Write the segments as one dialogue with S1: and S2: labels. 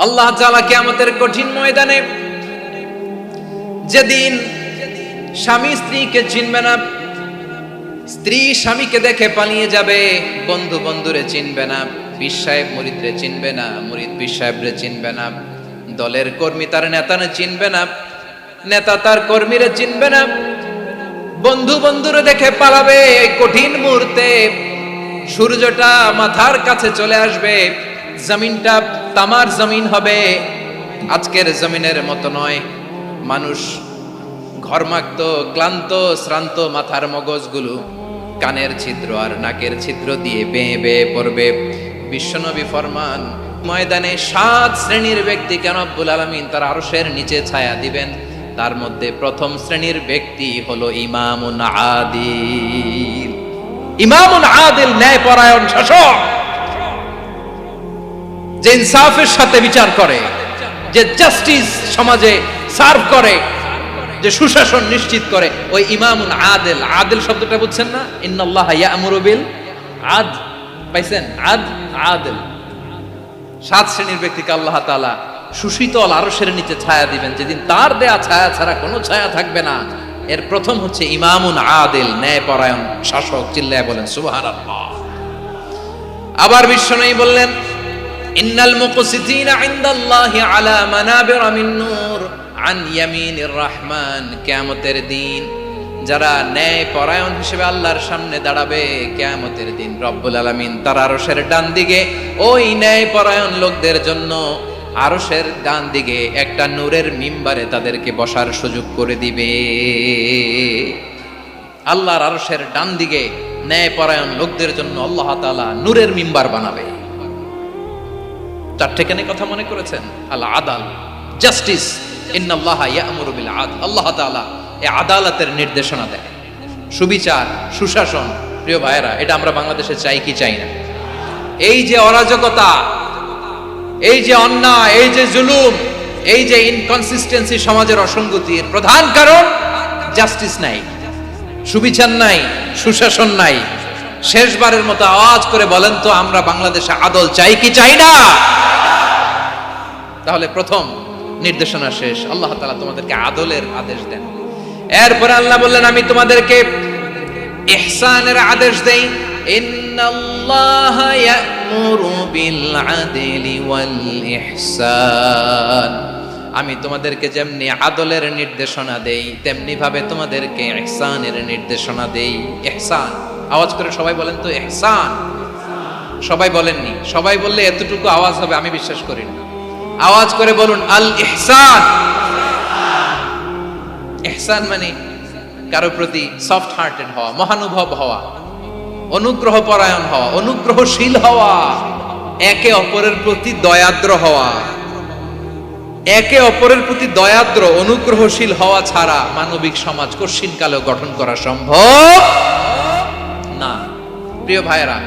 S1: আল্লাহ তাআলা কিয়ামতের কঠিন ময়দানে যেদিন স্বামী স্ত্রীকে চিনবে না, স্ত্রী স্বামীকে দেখে পালিয়ে যাবে, বন্ধু বন্ধুরে চিনবে না, পীর সাহেব মুরিদরে চিনবে না, মুরিদ পীর সাহেবরে চিনবে না, দলের কর্মী তার নেতারে চিনবে না, নেতা তার কর্মীরে চিনবে না, বন্ধু বন্ধুরে দেখে পালাবে। এই কঠিন মুহূর্তে সূর্যটা মাথার কাছে চলে আসবে, জমিনটা তামার জমিন হবে, আজকের জমিনের মতো নয়। মানুষ ঘর্মাক্ত, ক্লান্ত, শ্রান্ত মাথার মগজগুলো কানের ছিদ্র আর নাকের ছিদ্র দিয়ে বেয়ে বেয়ে পড়বে। বিশ্বনবী ফরমান, ময়দানে 7 শ্রেণীর ব্যক্তিকে রব্বুল আলামিন তার আরশের নিচে ছায়া দিবেন। তার মধ্যে প্রথম শ্রেণীর ব্যক্তি হলো ইমামুন আদিল। ইমামুন আদিল, ন্যায়পরায়ণ শাসক, যে ইনসাফের সাথে বিচার করে, যে জাস্টিস সমাজে সার্ভ করে, যে সুশাসন নিশ্চিত করে, ওই ইমামুন আদিল। আদিল শব্দটা বুঝছেন না? ইন্নাল্লাহা ইয়া'মুরু বিল আদল, পাইছেন? আদিল। 7 শ্রেণীর ব্যক্তিকে আল্লাহ তাআলা সুশীতল আরশের নিচে ছায়া দিবেন, যেদিন তার দেয়া ছায়া ছাড়া কোনো ছায়া থাকবে না। এর প্রথম হচ্ছে ইমামুন আদিল, ন্যায়পরায়ণ শাসক। চিল্লায় বলেন সুবহানাল্লাহ। আবার বিশ্বনবী বললেন, ইন্নাল মুকসিতিনা ইনদাল্লাহি আলা মানাবিরা মিন নূর আন ইয়ামিনির রহমান। কিয়ামতের দিন যারা ন্যায়পরায়ণ হিসেবে আল্লাহর সামনে দাঁড়াবে, কিয়ামতের দিন রব্বুল আলামিন তার আরশের ডান দিকে ওই ন্যায়পরায়ণ লোকদের জন্য আরশের ডান দিকে একটা নূরের মিম্বারে তাদেরকে বসার সুযোগ করে দিবে। আল্লাহর আরশের ডান দিকে ন্যায়পরায়ণ লোকদের জন্য আল্লাহ তাআলা নূরের মিম্বার বানাবে। চারটেখানে কথা মনে করেছেন? আল আদাল, জাস্টিস। ইন্নাল্লাহা ইয়া'মুরু বিল আদল। আল্লাহ তাআলা এই আদালতের নির্দেশনা দেয়, সুবিচার, সুশাসন। প্রিয় ভাইয়েরা, এটা আমরা বাংলাদেশে চাই কি চাই না? এই যে অরাজকতা, এই যে অন্যায়, এই যে জুলুম, এই যে ইনকনসিস্টেন্সি সমাজের অসঙ্গতির প্রধান কারণ জাস্টিস নাই, সুবিচার নাই, সুশাসন নাই। শেষবারের মতো আওয়াজ করে বলেন তো, আমরা বাংলাদেশে আদল চাই কি চাই না? তাহলে প্রথম নির্দেশনা শেষ, আল্লাহ তাআলা তোমাদেরকে আদলের আদেশ দেন। এরপরে আল্লাহ বললেন, আমি তোমাদেরকে ইহসানের আদেশ দেই। ইন্নাল্লাহা ইয়া'মুরু বিল আদলি ওয়াল ইহসান। আমি তোমাদেরকে যেমনি আদলের নির্দেশনা দেই, তেমনি ভাবে তোমাদেরকে ইহসানের নির্দেশনা দেই। ইহসান, আওয়াজ করে সবাই বলেন তো ইহসান। সবাই বলেননি, সবাই বললে এতটুকু আওয়াজ হবে আমি বিশ্বাস করি না। আওয়াজ করে বলুন আল ইহসান। ইহসান মানে কারো প্রতি সফট হার্টেড হওয়া, মহানুভব হওয়া, অনুগ্রহ পরায়ণ হওয়া, অনুগ্রহশীল হওয়া, একে অপরের প্রতি দয়াদ্র হওয়া। একে অপরের প্রতি দয়াদ্র, অনুগ্রহশীল হওয়া ছাড়া মানবিক সমাজ কশিনকালেও গঠন করা সম্ভব না। প্রিয় ভাইয়েরা,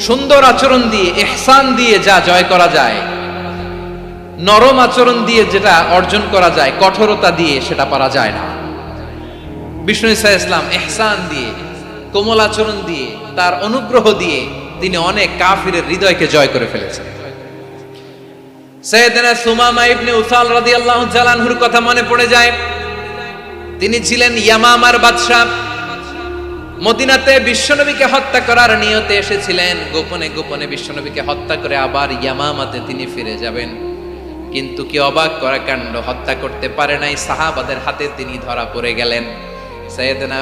S1: সুন্দর আচরণ দিয়ে, ইহসান দিয়ে যা জয় করা যায়, নরম আচরণ দিয়ে যেটা অর্জন করা যায়, কঠোরতা দিয়ে সেটা পারা যায় না। বিষ্ণু ঈসা ইসলাম ইহসান দিয়ে, কোমল আচরণ দিয়ে, তার অনুগ্রহ দিয়ে তিনি অনেক কাফিরের হৃদয়কে জয় করে ফেলেছেন। সাইয়েদনা সুমামা ইবনে উসাল রাদিয়াল্লাহু তাআলা আনহুর কথা মনে পড়ে যায়। তিনি ছিলেন ইয়ামামার বাদশা। মদিনাতে বিশ্বনবীকে হত্যা করার নিয়তে এসেছিলেন, গোপনে গোপনে বিশ্বনবীকে হত্যা করে আবার ইয়ামামাতে তিনি ফিরে যাবেন। কিন্তু কি অবাক করা কাণ্ড, হত্যা করতে পারে নাই, সাহাবাদের হাতে তিনি ধরা পড়ে গেলেন। সাইয়েদনা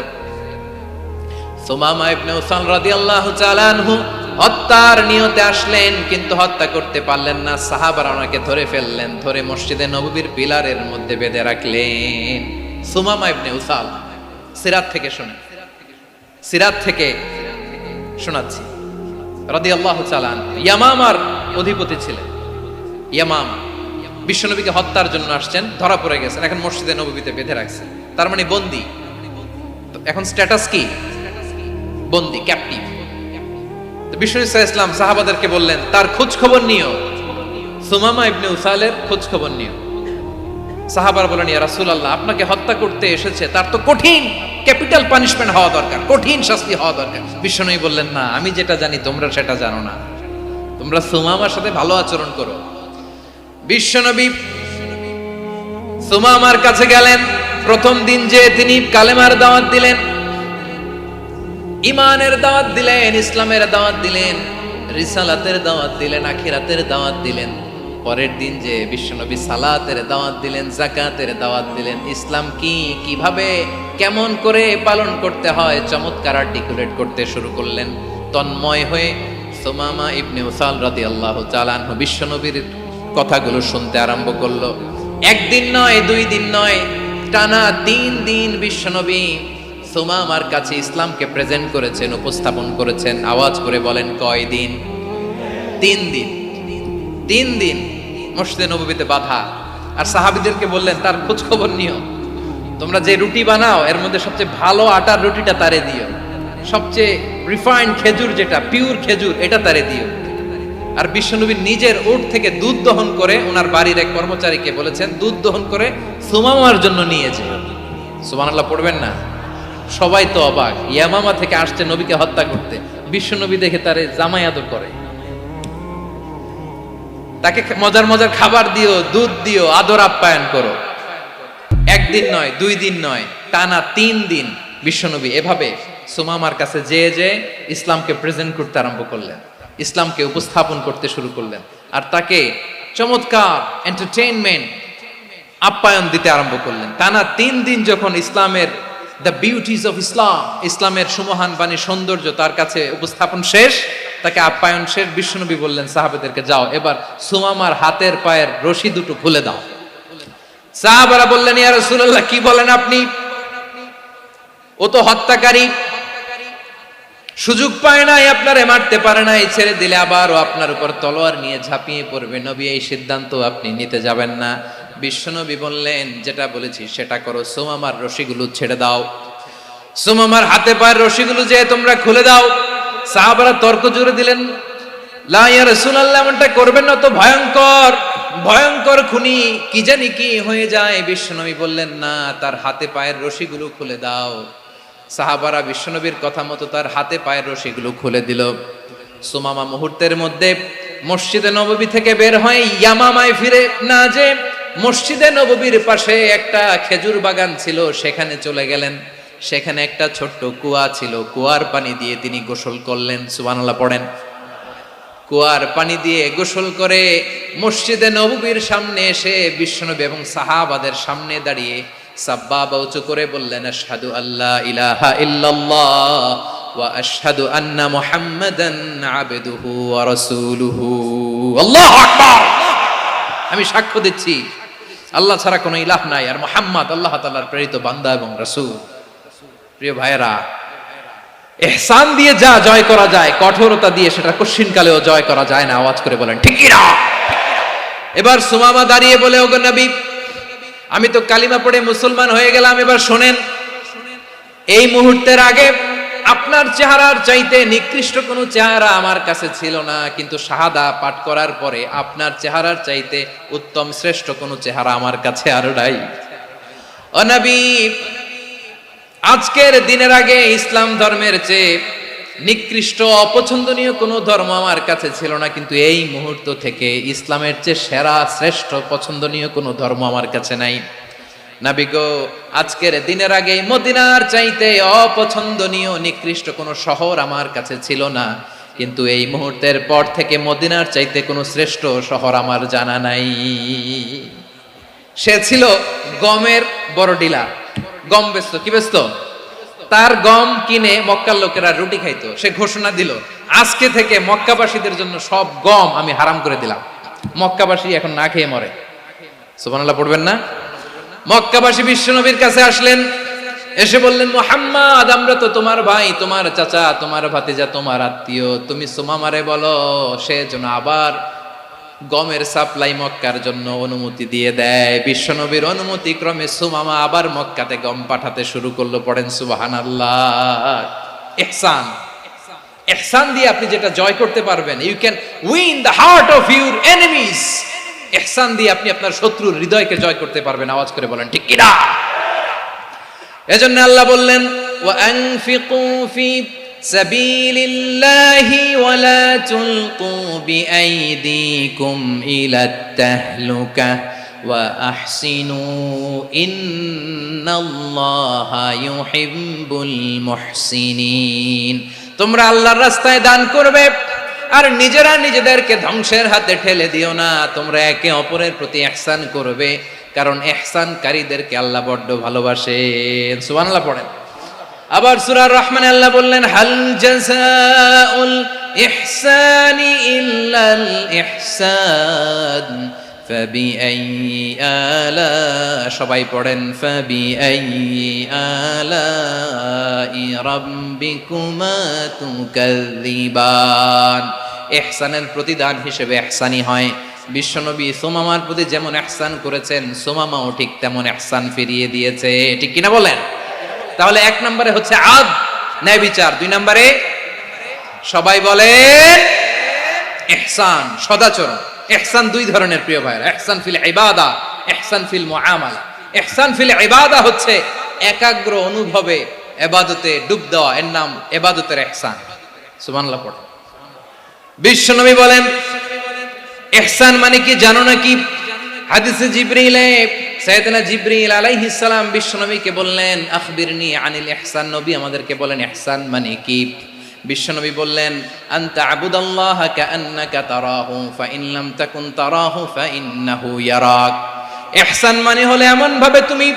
S1: সুমামা ইবনে উসাল রাদিয়াল্লাহু তাআলা আনহু হত্যার নিয়তে আসলেন, কিন্তু হত্যা করতে পারলেন না। সাহাবারা ওনাকে ধরে ফেললেন, ধরে মসজিদে নববীর পিলারের মধ্যে বেঁধে রাখলেন। সুমামা ইবনে উসাল, সিরাত থেকে শোনেন, সিরাত থেকে শোনাচ্ছি, রাদিয়াল্লাহু তাআলা আনহু ইয়ামামার অধিপতি ছিলেন। ইয়ামামা বিশ্বনবীকে হত্যার জন্য আসছেন, ধরা পড়ে গেছেন, এখন মসজিদে নববীতে বেঁধে রাখছেন, তার মানে বন্দী। এখন স্ট্যাটাস কি? বন্দী, ক্যাপটিভ। তো বিষ্ণু ঈসা ইসলাম সাহাবাদেরকে বললেন, তার খোঁজ খবর নিও, সুমামা ইবনে উসালের খোঁজ খবর নিও। সাহাবারা বলেন, ইয়া রাসূলুল্লাহ, আপনাকে হত্যা করতে এসেছে, তার তো কঠিন ক্যাপিটাল পানিশমেন্ট হওয়া দরকার, কঠিন শাস্তি হওয়া দরকার। বিশ্বনবী বললেন, না, আমি যেটা জানি তোমরা সেটা জানো না। তোমরা সুমামার সাথে ভালো আচরণ করো। বিশ্বনবী সুমামার কাছে গেলেন। প্রথম দিন যে তিনি কালেমার দাওয়াত দিলেন, ইমানের দাওয়াত দিলেন, ইসলামের দাওয়াত দিলেন, রিসালাতের দাওয়াত দিলেন, আখিরাতের দাওয়াত দিলেন। পরের দিন যে বিশ্বনবী সালাতের দাওয়াত দিলেন, যাকাতের দাওয়াত দিলেন, ইসলাম কি, কিভাবে, কেমন করে পালন করতে হয় চমৎকার আর্টিকুলেট করতে শুরু করলেন। তন্ময় হয়ে সুমামা ইবনে উসাল রাদিয়াল্লাহু তাআলা আনহু বিশ্বনবীর কথাগুলো শুনতে আরম্ভ করলো। একদিন নয়, 2 দিন নয়, টানা 3 দিন বিশ্বনবী সুমামার কাছে ইসলামকে প্রেজেন্ট করেছেন, উপস্থাপন করেছেন। আওয়াজ করে বলেন, কয় দিন? 3 দিন। 3 দিন মসজিদে নববীতে বাধা। আর সাহাবীদেরকে বললেন, তার খোঁজ খবর নিও। তোমরা যে রুটি বানাও এর মধ্যে সবচেয়ে ভালো আটার রুটিটা তারে দিও, সবচেয়ে রিফাইন্ড খেজুর, যেটা পিওর খেজুর, এটা তারে দিও। আর বিশ্বনবী নিজের উট থেকে দুধ দহন করে ওনার বাড়ির এক কর্মচারীকে বলেছেন, দুধ দহন করে সুমামার জন্য নিয়ে যে। সুবহানাল্লাহ পড়বেন না? সবাই তো অবাক, ইয়ামামা থেকে আসছে নবীকে হত্যা করতে, বিশ্বনবী দেখে তারে জামাই আদর করে, তাকে মজার মজার খাবার দিও, দুধ দিও, আদর আপ্যায়ন করো। একদিন নয়, 2 দিন নয়, টানা 3 দিন বিশ্বনবী এভাবে সুমামার কাছে যে ইসলামকে প্রেজেন্ট করতে আরম্ভ করলেন, ইসলামকে উপস্থাপন করতে শুরু করলেন। আর তাকে চমৎকার এন্টারটেইনমেন্ট, আপ্যায়ন দিতে আরম্ভ করলেন। টানা 3 দিন যখন ইসলামের দ্য বিউটিজ অফ ইসলাম, ইসলামের সুমহান বাণী, সৌন্দর্য তার কাছে উপস্থাপন শেষ, তাকে আপ্যায়ন শেষ, বিশ্বনবী বললেন সাহাবাদেরকে, যাও এবার সুমামার হাতের পায়ের রশি দুটো খুলে দাও। সাহাবারা বললেন, ইয়া রাসূলুল্লাহ, কি বলেন আপনি? ও তো হত্যাকারী, সুযোগ পায় নাই, আপনারে মারতে পারে নাই, ছেড়ে দিলে আবার ও আপনার উপর তলোয়ার নিয়ে ঝাঁপিয়ে পড়বে। নবী, এই সিদ্ধান্ত আপনি নিতে যাবেন না। বিশ্বনবী বললেন, যেটা বলেছি সেটা করো, সুমামার রশিগুলো ছেড়ে দাও, সুমামার হাতে পায়ের রশিগুলো যে তোমরা খুলে দাও। সাহাবারা তর্ক জুড়ে দিলেন, লা ইয়া রাসূলুল্লাহ, এমনটা করবেন না, তো ভয়ঙ্কর ভয়ঙ্কর খুনি, কি জানি কি হয়ে যায়। বিশ্বনবী বললেন, না, তার হাতে পায়ের রশিগুলো খুলে দাও। সাহাবারা বিশ্বনবীর কথা মতো তার হাতে পায়ের রশিগুলো খুলে দিল। সুমামা মুহূর্তের মধ্যে মসজিদে নববী থেকে বের হয়ে ইয়ামামায় ফিরে না যে মসজিদে নববীর পাশে একটা খেজুর বাগান ছিল, সেখানে চলে গেলেন। সেখানে একটা ছোট্ট কুয়া ছিল, কুয়ার পানি দিয়ে তিনি গোসল করলেন। সুবহানাল্লাহ পড়েন। কুয়ার পানি দিয়ে গোসল করে মসজিদে নববীর সামনে এসে বিশ্বনবী এবং সাহাবাদের সামনে দাঁড়িয়ে সাব্বাবা উঁচু করে বললেন, আশহাদু আল্লা ইলাহা ইল্লাল্লাহ ওয়া আশহাদু আন্না মুহাম্মাদান আবদুহু ওয়া রাসূলুহু। আল্লাহু আকবার। আমি সাক্ষ্য দিচ্ছি আল্লাহ ছাড়া কোনো ইলাহ নাই, আর মুহাম্মদ আল্লাহ তাআলার প্রেরিত বান্দা এবং রাসূল। প্রিয় ভাইয়েরা, ইহসান দিয়ে যা জয় করা যায়, কঠোরতা দিয়ে সেটা কঠিনকালেও জয় করা যায় না। আওয়াজ করে বলেন, ঠিক কি না? এবার সুমামা দাঁড়িয়ে বলে, ওগো নবী, আমি তো কালিমা পড়ে মুসলমান হয়ে গেলাম, এবার শোনেন, এই মুহূর্তের আগে আপনার চেহারার চাইতে নিকৃষ্ট কোনো চেহারা আমার কাছে ছিল না, কিন্তু শাহাদা পাঠ করার পরে আপনার চেহারার চাইতে উত্তম শ্রেষ্ঠ কোনো চেহারা আমার কাছে আর নাই। ও নবী, আজকের দিনের আগে ইসলাম ধর্মের চেয়ে নিকৃষ্ট অপছন্দনীয় কোনো ধর্ম আমার কাছে ছিল না, কিন্তু এই মুহূর্ত থেকে ইসলামের চেয়ে সেরা শ্রেষ্ঠ পছন্দনীয় কোনো ধর্ম আমার কাছে নাই। নবী গো, আজকের দিনের আগে মদিনার চাইতে অপছন্দনীয় নিকৃষ্ট কোনো শহর আমার কাছে ছিল না, কিন্তু এই মুহূর্তের পর থেকে মদিনার চাইতে কোনো শ্রেষ্ঠ শহর আমার জানা নাই। সে ছিল গমের বড় ডিলার, গম বেচত। কি বেচত? তার গম কিনে মক্কার লোকেরা রুটি খাইতো। সে ঘোষণা দিল, আজকে থেকে মক্কাবাসীদের জন্য সব গম আমি হারাম করে দিলাম, মক্কাবাসী এখন না খেয়ে মরে। সুবহানাল্লাহ পড়বেন না? মক্কাবাসী বিশ্বনবীর কাছে আসলেন, এসে বললেন, মুহাম্মদ, আমরা তো তোমার ভাই, তোমার চাচা, তোমার ভাতিজা, তোমার আত্মীয়, তুমি সুমামারে বলো সে যেন আবার গমের সাপ্লাই মক্কার জন্য অনুমতি দিয়ে দেয়। বিশ্বনবীর অনুমতি ক্রমে সুমামা আবার মক্কাতে গম পাঠাতে শুরু করলো। পড়েন সুবহানাল্লাহ। ইহসান, ইহসান দিয়ে আপনি যেটা জয় করতে পারবেন, you can win the heart of your enemies. ইহসান দিয়ে আপনি আপনার শত্রুর হৃদয়কে জয় করতে পারবেন। আওয়াজ করে বলেন, ঠিক কি না? এজন্য আল্লাহ বললেন, ওয়া আনফিকু ফি সাবিলিল্লাহি ওয়ালা তুলকু বিআইদিকুম ইলাত তাহলুকা ওয়া আহসিনু ইন্নাল্লাহা ইউহিব্বুল মুহসিনিন। তোমরা আল্লাহর রাস্তায় দান করবে আর নিজেরা নিজেদেরকে ধ্বংসের হাতে ঠেলে দিও না। তোমরা একে অপরের প্রতি ইহসান করবে, কারণ ইহসানকারীদেরকে আল্লাহ বড্ড ভালোবাসেন। সুবহানাল্লাহ পড়েন। আবার সূরা রহমানে আল্লাহ বললেন, হাল জাযাউল ইহসানি ইল্লাল ইহসান ফাবিআইয়ি আলা, সবাই পড়েন, ফাবিআইয়ি আলাই রাব্বিকুমা তুকাযযিবান। ইহসানের প্রতিদান হিসেবে ইহসানি হয়। বিশ্বনবী সুমামার প্রতি যেমন ইহসান করেছেন, সুমামাও ঠিক তেমন ইহসান ফিরিয়ে দিয়েছে। ঠিক কিনা বলেন? তাহলে এক নম্বরে হচ্ছে আদ, ন্যায় বিচার। দুই নম্বরে সবাই বলে ইহসান, সদাচরণ। ইহসান দুই ধরনের প্রিয় ভাইরা, ইহসান ফিল ইবাদা, ইহসান ফিল মুআমালা। ইহসান ফিল ইবাদা হচ্ছে একাগ্র অনুভবে ইবাদতে ডুব দেওয়া, এর নাম ইবাদতের ইহসান। সুবহানাল্লাহ পড়ো। বিশ্বনবী বলেন ইহসান মানে কি জানো নাকি? হাদিসে জিবরিলে সাইয়েদনা জিবরিল আলাইহিস সালাম বিশ্বনবীকে বললেন, আখবিরনি আনিল ইহসান। নবী আমাদেরকে বলেন ইহসান মানে কি? বিশ্বনবী বললেন, আনতা আবুদাল্লাহা কাআন্নাকা তারাহু ফাইন লাম তাকুন তারাহু ফাইন্নাহু ইয়ারাক। ইহসান মানে হলো এমন ভাবে তুমি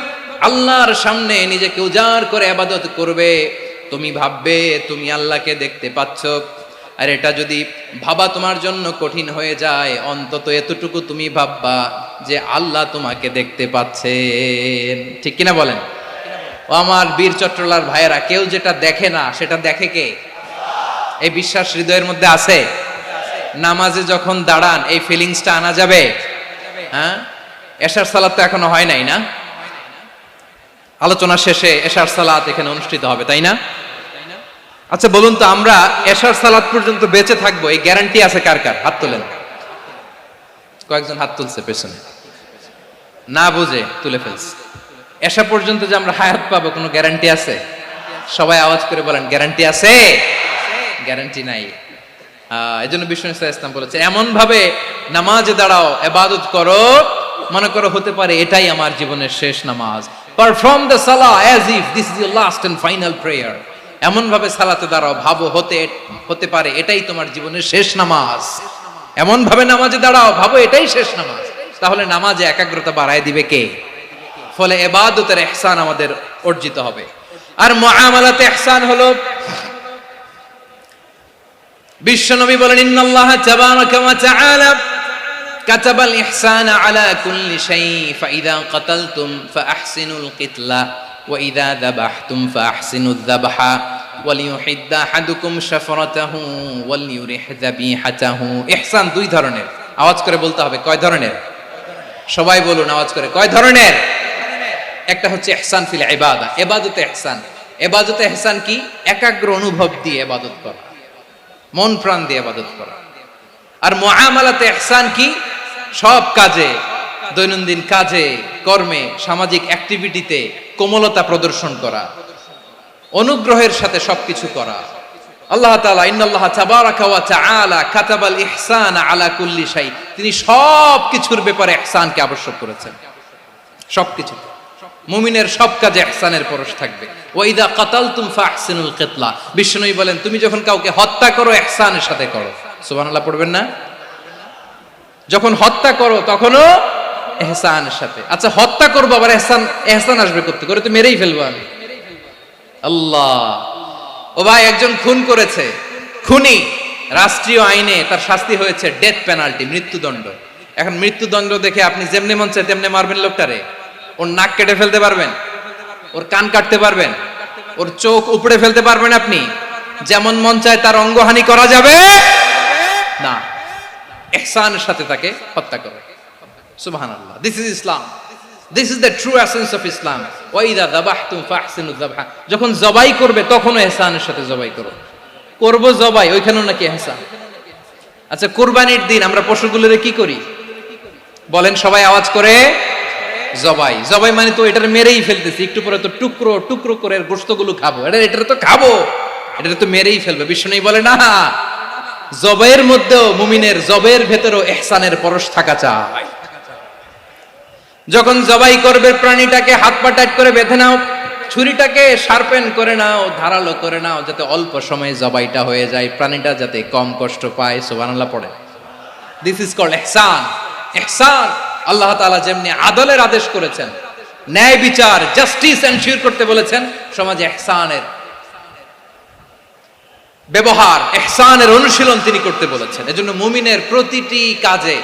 S1: আল্লাহর সামনে নিজেকে উজাড় করে ইবাদত করবে, তুমি ভাববে তুমি আল্লাহকে দেখতে পাচ্ছ। আর এটা যদি ভাবা তোমার জন্য কঠিন হয়ে যায়, অন্তত এতটুকু তুমি ভাববা যে আল্লাহ তোমাকে দেখতে পাচ্ছেন। ঠিক কিনা বলেন? ও আমার বীর চট্টলার ভাইয়েরা, কেউ যেটা দেখে না সেটা দেখে কে? এই বিশ্বাস হৃদয়ের মধ্যে আছে? নামাজে যখন দাঁড়ান এই ফিলিংসটা আনা যাবে? হ্যাঁ, এশার সালাত তো এখনো হয় নাই না? আলোচনা শেষে এশার সালাত এখানে অনুষ্ঠিত হবে, তাই না? আচ্ছা বলুন তো, আমরা এশার সালাত পর্যন্ত বেঁচে থাকবো এই গ্যারান্টি আছে কার কার? হাত তোলেন। কয়েকজন হাত তুলছে পেছনে, না বুঝে তুলে ফেলছে। এশা পর্যন্ত যে আমরা হায়াত পাবো কোনো গ্যারান্টি আছে? সবাই আওয়াজ করে বলেন, গ্যারান্টি আছে? গ্যারান্টি নাই। এজন্য বিষ্ণু ইসলাম বলেছে এমন ভাবে নামাজে দাঁড়াও, ইবাদত করো, মনে করো হতে পারে এটাই আমার জীবনের শেষ নামাজ। পারফর্ম দ্য সালাহ as if this is your last and final prayer. এমন ভাবে সালাতে দাঁড়াও, ভাবো হতে পারে এটাই তোমার জীবনের শেষ নামাজ। এমন ভাবে নামাজে দাঁড়াও, ভাবো এটাই শেষ নামাজ। তাহলে নামাজে একাগ্রতা বাড়ায় দিবে কে? ফলে ইবাদতের ইহসান আমাদের অর্জিত হবে। আর মুআমালাতে ইহসান হলো, বিশ্বনবী বলেন, ইন্নাল্লাহা তাবারাকা ওয়া তাআলা কাতাবাল ইহসানা আলা কুল্লি শাই ফাইদা কাতালতুম ফাআহসিনুল কিতলা ওয়া ইযা যাবাহতুম ফাআহসিনুয যাবহা ওয়ালিয়ুহিদ্দা আহাদুকুম শাফরাতাহু ওয়ালিয়ুরিহ যাবিহাতাহু। ইহসান দুই ধরনের। আওয়াজ করে বলতে হবে, কয় ধরনের? সবাই বলুন আওয়াজ করে, কয় ধরনের? একটা হচ্ছে ইহসান ফিল ইবাদা, ইবাদতে ইহসান। ইবাদতে ইহসান কি? একাগ্র অনুভব দিয়ে ইবাদত করা, মন প্রাণ দিয়ে ইবাদত করা। আর মুআমালাতে ইহসান কি? সব কাজে, দৈনন্দিন কাজে, কর্মে, সামাজিক অ্যাক্টিভিটিতে কোমলতা প্রদর্শন করা, অনুগ্রহের সাথে সবকিছু করা। আল্লাহ তাআলা ইন্নাল্লাহা তাবারাকা ওয়া তাআলা কাতাবাল ইহসানা আলা কুল্লি শাই, তিনি সব কিছুর ব্যাপারে ইহসানকে আবশ্যক করেছেন। সবকিছু, মুমিনের সব কাজে ইহসানের পরশ থাকবে। ওয়া ইযা কাতালতুম ফাহসিনুল কিতলা, বিষ্ণুই বলেন তুমি যখন কাউকে হত্যা করো ইহসানের সাথে করো। সুবহানাল্লাহ পড়বেন না? যখন হত্যা করো তখনও ইহসানের সাথে। আচ্ছা হত্যা করবো আবার ইহসান আসবে করতে করে, তো মেরেই ফেলবো আমি। আল্লাহ, ও ভাই একজন খুন করেছে, খুনি, রাষ্ট্রীয় আইনে তার শাস্তি হয়েছে ডেথ পেনাল্টি, মৃত্যুদণ্ড। এখন মৃত্যুদণ্ড দেখে আপনি যেমনে মন চায় তেমনে মারবেন লোকটারে? ওর নাক কেটে ফেলতে পারবেন? ওর কান কাটতে পারবেন? ওর চোখ উপড়ে ফেলতে পারবেন আপনি? যেমন মন চায় তার অঙ্গহানি করা যাবে না। ইহসানের সাথে তাকে হত্যা করো। সুবহানাল্লাহ, this is Islam, this is the true essence of Islam. ওয়া ইযা যাবাহতুম ফাহসিনুয যাবহা, যখন জবাই করবে তখনও ইহসানের সাথে জবাই করো। করব জবাই, ওইখানেও নাকি ইহসান। আচ্ছা কুরবানির দিন আমরা পশুগুলোরে কি করি বলেন সবাই আওয়াজ করে? জবাই। জবাই মানে তো এটার মেরেই ফেলতেছি, একটু পরে তো টুকরো টুকরো করে গোশতগুলো খাবো, এটার তো খাবো, এটা তো মেরেই ফেলবে। বিষ্ণু বলে না, জবের মধ্যেও মুমিনের জবের ভেতরেও ইহসানের পরশ থাকা চাই। যখন জবাই করবে প্রাণীটাকে হাত পা টাইট করে বেঁধে নাও, ছুরিটাকে শার্পেন করে নাও, ধারালো করে নাও, যাতে অল্প সময়ে জবাইটা হয়ে যায়, প্রাণীটা যাতে কম কষ্ট পায়। সুবহানাল্লাহ পড়ে। দিস ইজ কল্ড ইহসান। ইহসান আল্লাহ তাআলা যেমনি আদলের আদেশ করেছেন, ন্যায় বিচার জাস্টিস এনশিওর করতে বলেছেন, সমাজে ইহসানের ব্যবহার, ইহসানের অনুশীলন তিনি করতে বলেছেন। এজন্য মুমিনের প্রতিটি কাজে,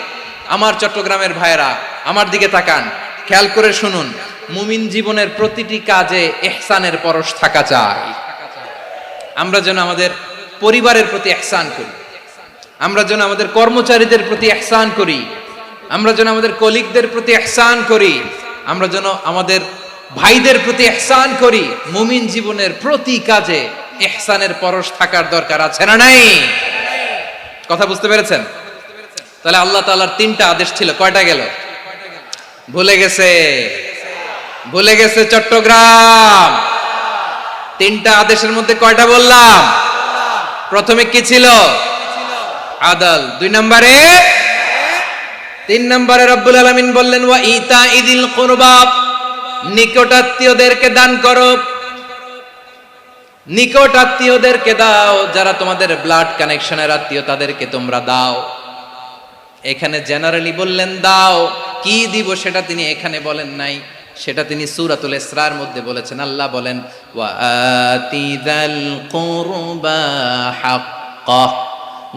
S1: আমার চট্টগ্রামের ভাইয়েরা আমার দিকে তাকান, খেয়াল করে শুনুন, মুমিন জীবনের প্রতিটি কাজে ইহসানের পরশ থাকা চাই। আমরা যেন আমাদের পরিবারের প্রতি ইহসান করি, আমরা যেন আমাদের কর্মচারীদের প্রতি ইহসান করি, আমরা যেন আমাদের কলিগদের প্রতি ইহসান করি, আমরা যেন আমাদের ভাইদের প্রতি ইহসান করি। মুমিন জীবনের প্রতি কাজে ইহসানের পরশ থাকার দরকার আছে না নাই? কথা বুঝতে পেরেছেন? তাহলে আল্লাহ তাআলার তিনটা আদেশ ছিল, কয়টা গেল? ভুলে গেছে, ভুলে গেছে চট্টগ্রাম। তিনটা আদেশের মধ্যে কয়টা বললাম? প্রথমে কি ছিল? আদল। 2 নম্বরে, 3 নম্বরে রব্বুল আলামিন বললেন ওয়া ইতাইদিল কুরবা, নিকটাত্মীয়দেরকে দান করো, নিকট আত্মীয়দেরকে দাও, যারা তোমাদের ব্লাড কানেকশনের আত্মীয় তাদেরকে তোমরা দাও। এখানে জেনারেলি বললেন দাও, কি দিব সেটা তিনি এখানে বলেন নাই, সেটা তিনি সূরাতুল ইসরার মধ্যে বলেছেন। আল্লাহ বলেন ওয়া আতিযাল কুরবা হাক্কাহ,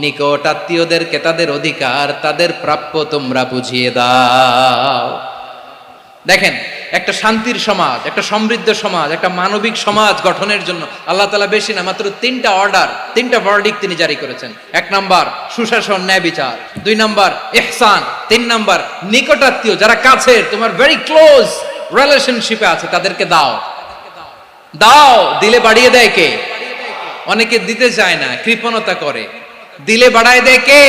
S1: নিকট আত্মীয়দেরকে তাদের অধিকার, তাদের প্রাপ্য তোমরা বুঝিয়ে দাও। দেখেন, একটা শান্তির সমাজ, একটা সমৃদ্ধ সমাজ, একটা মানবিক সমাজ গঠনের জন্য আল্লাহ তাআলা বেশি না, মাত্র 3টা অর্ডার, 3টা ভার্ডিক্ট তিনি জারি করেছেন। 1 নাম্বার সুশাসন, ন্যায় বিচার। 2 নাম্বার ইহসান। 3 নাম্বার নিকটাত্মীয়, যারা কাছের, তোমার ভেরি ক্লোজ রিলেশনশিপে আছে, তাদেরকে দাও। দাও, দিলে বাড়িয়ে দেয় কে? অনেকে দিতে চায় না, কৃপণতা করে। দিলে বাড়ায় দেয় কে?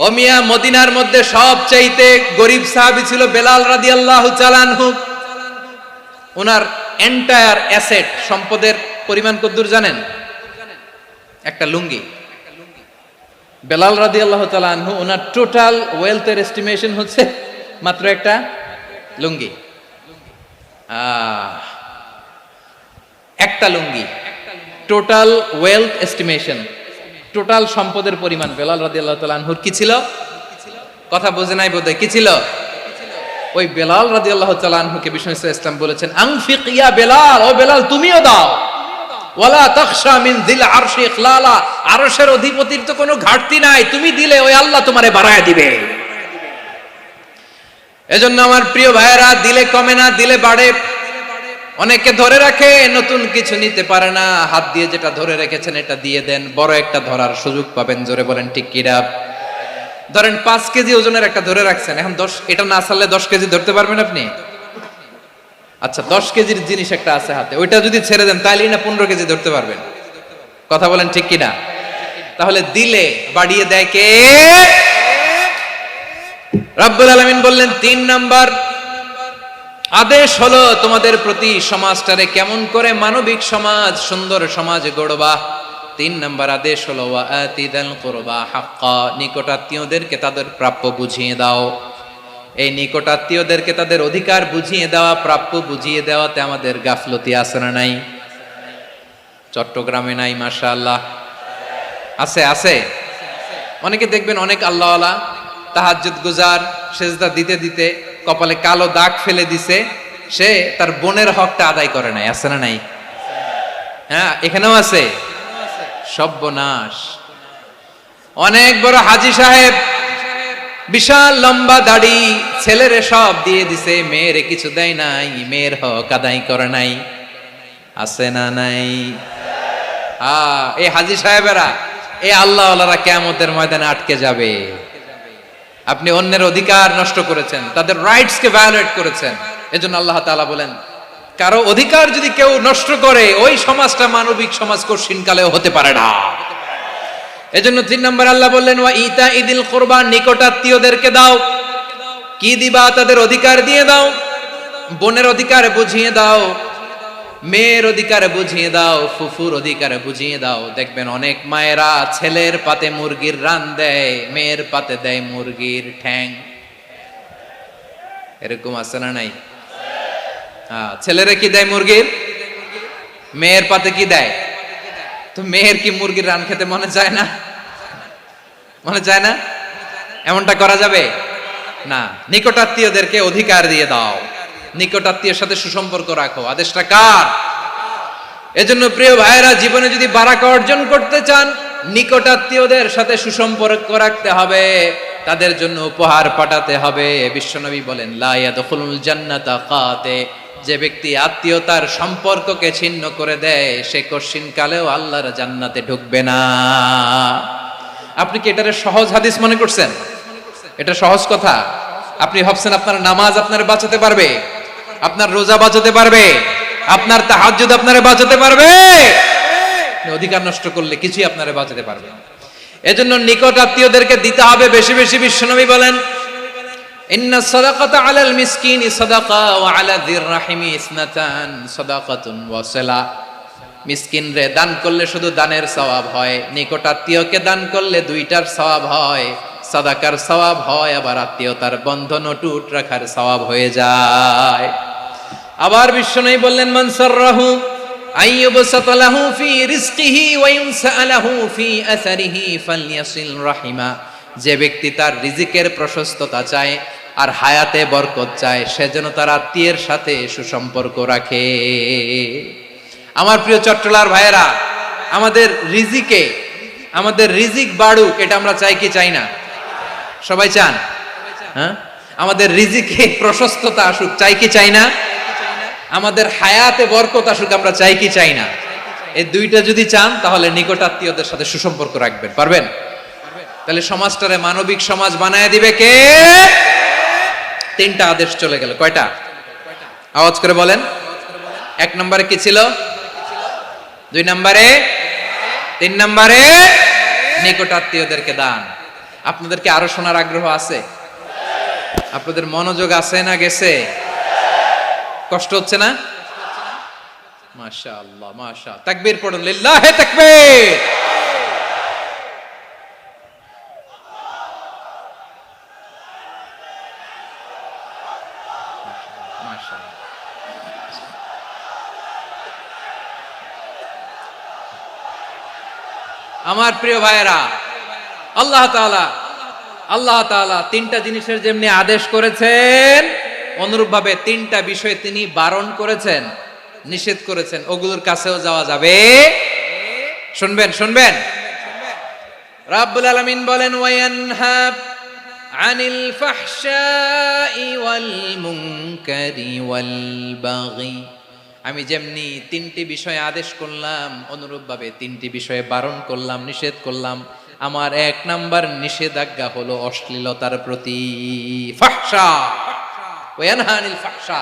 S1: ও মিয়া, মদিনার মধ্যে সবচাইতে গরিব সাহাবী ছিল বেলাল রাদিয়াল্লাহু তাআলা আনহু। ওনার এন্টায়ার অ্যাসেট, সম্পদের পরিমাণ কতদূর জানেন? একটা লুঙ্গি। বেলাল রাদিয়াল্লাহু তাআলা আনহু, ওনার টোটাল ওয়েলথের এস্টিমেশন হচ্ছে মাত্র একটা লুঙ্গি। একটা লুঙ্গি, টোটাল ওয়েলথ এস্টিমেশন, টোটাল সম্পদের পরিমাণ বেলাল রাদিয়াল্লাহু তাআলা আনহুর কি ছিল? কথা বোঝে নাই বোধহয়। কি ছিল? ওই বেলাল রাদিয়াল্লাহু তাআলা আনহুকে বিষ্ণু ইসলাম বলেছেন আনফিক ইয়া বেলাল, ও বেলাল তুমিও দাও। ওয়ালা তাখশা মিন যিল আরশি ইখলালা, আরশের অধিপতির তো কোনো ঘাটতি নাই, তুমি দিলে ওই আল্লাহ তোমারে বাড়ায় দিবে। এজন্য আমার প্রিয় ভাইয়েরা, দিলে কমে না, দিলে বাড়ে। অনেকে ধরে রাখে, নতুন কিছু নিতে পারে না, হাত দিয়ে যেটা ধরে রেখেছেন এটা দিয়ে দেন, বড় একটা ধরার সুযোগ পাবেন। জোরে বলেন ঠিক কিনা? ধরেন 5 কেজি ওজনের একটা ধরে রাখছেন, এখন 10, এটা না ছাড়লে 10 কেজি ধরতে পারবেন আপনি? আচ্ছা, 10 কেজির জিনিস একটা আছে হাতে, ওইটা যদি ছেড়ে দেন তাহলেই না 15 কেজি ধরতে পারবেন। কথা বলেন ঠিক কিনা? তাহলে দিলে বাড়িয়ে দেয় কে? রব্বুল আলামিন বললেন 3 নাম্বার আদেশ হলো তোমাদের প্রতি সমাজটারে কেমন করে মানবিক সমাজ, সুন্দর সমাজ গড়বা। 3 নাম্বার আদেশ হলো ওয়া আতিদাল কুরবা হাক্কা, নিকটাত্মীয়দেরকে তাদের প্রাপ্য বুঝিয়ে দাও। এই নিকটাত্মীয়দেরকে তাদের অধিকার বুঝিয়ে দেওয়া, প্রাপ্য বুঝিয়ে দেওয়াতে আমাদের গাফলতি আছে না নাই? চট্টগ্রামে নাই? মাশাআল্লাহ আছে, আছে। অনেকে দেখবেন অনেক আল্লাহওয়ালা তাহাজ্জুদ গুজার, সেজদা দিতে দিতে কপালে কালো দাগ ফেলে দিছে, সে তার বোনের হকটা আদায় করে নাই। আছে না নাই? হ্যাঁ, এখানেও আছে। সর্বনাশ। অনেক বড় হাজী সাহেব, বিশাল লম্বা দাড়ি, ছেলেরে সব দিয়ে দিছে, মেয়েরে কিছু দেয় নাই, মেয়ের হক আদায় করে নাই। আছে না নাই? এই হাজী সাহেবেরা, এই আল্লাহওয়ালারা কিয়ামতের ময়দানে আটকে যাবে। আপনি অন্যের অধিকার নষ্ট করেছেন, তাদের রাইটস কে ভায়োলেট করেছেন। এজন্য আল্লাহ তাআলা বলেন, কারো অধিকার যদি কেউ নষ্ট করে, ওই সমাজটা মানবিক সমাজ কঠিনকালেও হতে পারে না। এজন্য 3 নম্বর আল্লাহ বললেন ওয়া ইতাইদিল কুরবা, নিকটাত্মীয়দেরকে দাও। কি দিবা? তাদের অধিকার দিয়ে দাও, বোনের অধিকার বুঝিয়ে দাও, মেয়ের অধিকার বুঝিয়ে দাও, ফুফুর অধিকার বুঝিয়ে দাও। দেখবেন অনেক মায়েরা ছেলের পাতে মুরগির রান দেয়, মেয়ের পাতে দেয় মুরগির ঠ্যাং। এরকম আছে না নাই? ছেলেরা কি দেয় মুরগির, মেয়ের পাতে কি দেয়? তো মেয়ের কি মুরগির রান খেতে মনে চায় না? মনে চায় না? এমনটা করা যাবে না। নিকটাত্মীয়দেরকে অধিকার দিয়ে দাও, নিকটাত্মীয়ের সাথে সুসম্পর্ক রাখো। আদেশটা কার? এজন্য প্রিয় ভাইয়েরা, জীবনে যদি বারাকা অর্জন করতে চান, নিকটাত্মীয়দের সাথে সুসম্পর্ক রাখতে হবে, তাদের জন্য উপহার পাঠাতে হবে। বিশ্বনবী বলেন, লা ইয়াদখুলুল জান্নাতা কাতে, যে ব্যক্তি আত্মীয়তার সম্পর্ককে ছিন্ন করে দেয়, সে কশিন কালেও আল্লাহর জান্নাতে ঢুকবে না। আপনি কি এটারে সহজ হাদিস মনে করছেন? এটা সহজ কথা? আপনি ভাবছেন আপনার নামাজ আপনার বাঁচাতে পারবে, আপনার রোজা বাঁচাতে পারবে, আপনার তাহাজ্জুদ আপনারে বাঁচাতে পারবে? অধিকার নষ্ট করলে কিছুই আপনারে বাঁচাতে পারবে না। এজন্য নিকট আত্মীয়দেরকে দিতে হবে বেশি বেশি। বিশ্বনবী বলেন, ইন্না সাদাকাতা আলাল মিসকিনি সাদাকা ওয়া আলা যির রাহিমি ইসনাতান সাদাকাতুন ওয়া সিলা। মিসকিন রে দান করলে শুধু দানের সওয়াব হয়, নিকট আত্মীয়কে দান করলে দুইটার সওয়াব হয়। সাদাকার সওয়াব হয়, আবার আত্মীয়তার বন্ধন অটুট রাখার সওয়াব হয়ে যায়। আবার বিশ্বনবী বললেন, মান সাররাহু আইয়ুবসাতা লাহু ফি রিজকিহি ওয়া ইউনসা লাহু ফি আসারিহি ফালইয়াসিল রাহিমা। যে ব্যক্তি তার রিজিকের প্রশস্ততা চায় আর হায়াতে বরকত চায়, সে যেন তার আত্মীয়ের সাথে সুসম্পর্ক রাখে। আমার প্রিয় চট্টলার ভাইয়েরা, আমাদের রিজিক বাড়ুক, এটা আমরা চাই কি চাই না? সবাই চান? হ্যাঁ, আমাদের রিজিকে প্রশস্ততা আসুক, চাই কি চাই না? আমাদের হায়াতে বরকত আসুক, আমরা চাই কি চাই না? এই দুইটা যদি চান, তাহলে নিকট আত্মীয়দের সাথে সুসম্পর্ক রাখবেন, পারবেন? তাহলে সমাজটারে মানবিক সমাজ বানায় দিবে কে? তিনটা আদেশ চলে গেল। কয়টা? আওয়াজ করে বলেন। 1 নম্বরে কি ছিল? 2 নম্বরে, 3 নম্বরে নিকট আত্মীয়দেরকে দান। আপনাদেরকে আরো শোনার আগ্রহ আছে? আপনাদের মনোযোগ আছে না গেছে? কষ্ট হচ্ছে না? মাশাআল্লাহ, মাশাআল্লাহ। তাকবীর পড়ুন, লিল্লাহি তাকবীর। আমার প্রিয় ভাইয়েরা, আল্লাহ তাআলা তিনটা জিনিসের যেমনি আদেশ করেছেন, অনুরূপভাবে তিনটা বিষয় তিনি বারণ করেছেন, নিষেধ করেছেন। ওগুলোর কাছেও যাওয়া যাবে। শুনবেন। রাব্বুল আলামিন বলেন, ওয়ায়ানহা আনিল ফাহশাই ওয়াল মুনকারি ওয়াল বাগি। আমি যেমনি তিনটি বিষয়ে আদেশ করলাম, অনুরূপভাবে তিনটি বিষয়ে বারণ করলাম, নিষেধ করলাম। আমার 1 নাম্বার নিষেধাজ্ঞা হলো অশ্লীলতার প্রতি। ফাহশা, ওয়ায়ানহা আনিল ফাহশা।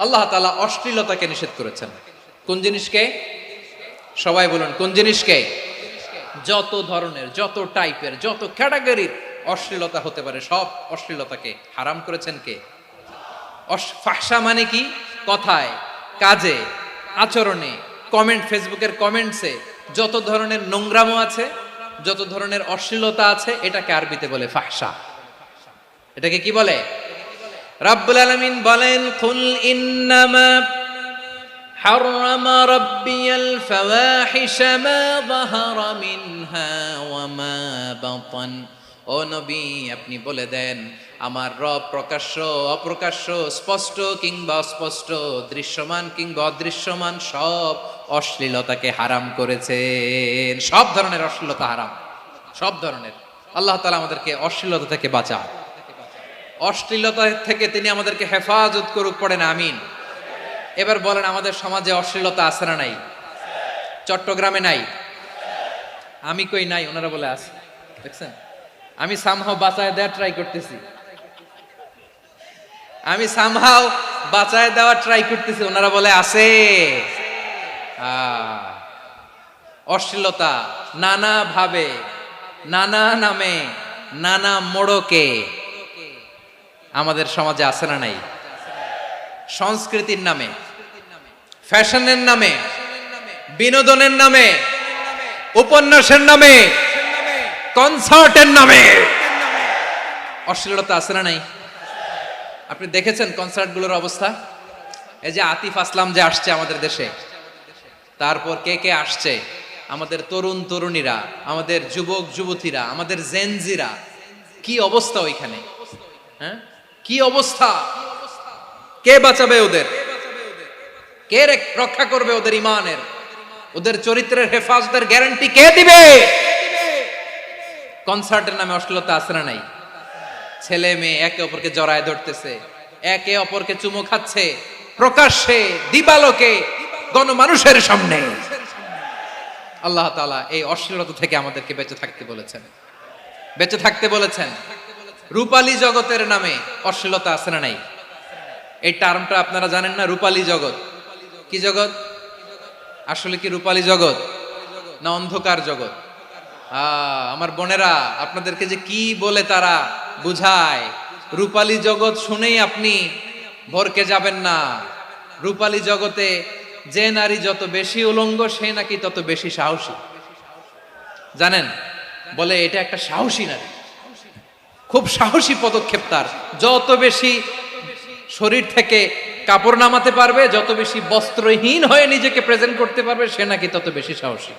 S1: আল্লাহ তাআলা অশ্লীলতাকে নিষেধ করেছেন। কোন জিনিসকে? সবাই বলুন, কোন জিনিসকে? যত ধরনের, যত টাইপের, যত ক্যাটাগরির অশ্লীলতা হতে পারে, সব অশ্লীলতাকে হারাম করেছেন কে? ফাহশা মানে কি? কথায়, কাজে, আচরণে, কমেন্ট, ফেসবুকের কমেন্টসে যত ধরনের নোংরামো আছে, যত ধরনের অশ্লীলতা আছে, এটাকে আরবিতে বলে ফাহশা। এটাকে কি বলে? রাব্বুল আলামিন বলেন, কুল ইন্নামা হারামা রাব্বিয়াল ফাওয়াহিশা মা যাহারা মিনহা ওয়া মা বাতান। ও নবী, আপনি বলে দেন, আমার রব প্রকাশ্য, অপ্রকাশ্য, স্পষ্ট কিংবা অস্পষ্ট, দৃশ্যমান কিংবা অদৃশ্যমান সব অশ্লীলতাকে হারাম করেছেন। সব ধরনের অশ্লীলতা হারাম, সব ধরনের। আল্লাহ তাআলা আমাদেরকে অশ্লীলতা থেকে বাঁচান, অশ্লীলতা থেকে তিনি আমাদেরকে হেফাজত করুক। পড়েন আমিন। এবার বলেন, আমাদের সমাজে অশ্লীলতা আছে না নাই? চট্টগ্রামে নাই? আমি কই নাই, ওনারা বলে আছে। দেখছেন, আমি সামহাও বাঁচায় দেওয়ার ট্রাই করতেছি, ওনারা বলে আছে। অশ্লীলতা নানা ভাবে, নানা নামে, নানা মোড়কে আমাদের সমাজে আছে না নাই? সংস্কৃতির নামে, ফ্যাশনের নামে, বিনোদনের নামে, উপন্যাসের নামে, কনসার্টের নামে অশ্লীলতা আছে না নাই? আপনি দেখেছেন কনসার্টগুলোর অবস্থা? এই যে আতিফ আসলাম যে আসছে আমাদের দেশে, তারপর কে কে আসছে, আমাদের তরুণ তরুণীরা, আমাদের যুবক যুবতীরা, আমাদের জেনজিরা, কি অবস্থা ওইখানে? হ্যাঁ, কি অবস্থা? কে বাঁচাবে ওদের? কে রক্ষা করবে ওদের ইমানের, ওদের চরিত্রের হেফাজতের গ্যারান্টি কে দিবে? কনসার্টের নামে অশ্লীলতা আছে না নাই? ছেলে মেয়ে একে অপরকে জড়ায় ধরতেছে, একে অপরকে চুমো খাচ্ছে প্রকাশ্যে, দিবালোকে, গণমানুষের সামনে। আল্লাহ তাআলা এই অশ্লীলতা থেকে আমাদেরকে বেঁচে থাকতে বলেছেন, বেঁচে থাকতে বলেছেন। রূপালী জগতের নামে অশ্লীলতা আছে না নাই? এই টার্মটা আপনারা জানেন না? রূপালী জগৎ কি জগৎ? আসলে কি রূপালী জগৎ না অন্ধকার জগৎ? আমার বোনেরা, আপনাদেরকে যে কি বলে তারা বুঝায়, রূপালী জগৎ শুনেই আপনি ভরকে যাবেন না। রূপালী জগতে যে নারী যত বেশি উলঙ্গ, সে নাকি তত বেশি সাহসী। জানেন, বলে এটা একটা সাহসী নারী, খুব সাহসী পদক্ষেপ তার। যত বেশি শরীর থেকে কাপড় নামাতে পারবে, যত বেশি বস্ত্রহীন হয়ে নিজেকে প্রেজেন্ট করতে পারবে, সে নাকি তত বেশি সাহসী।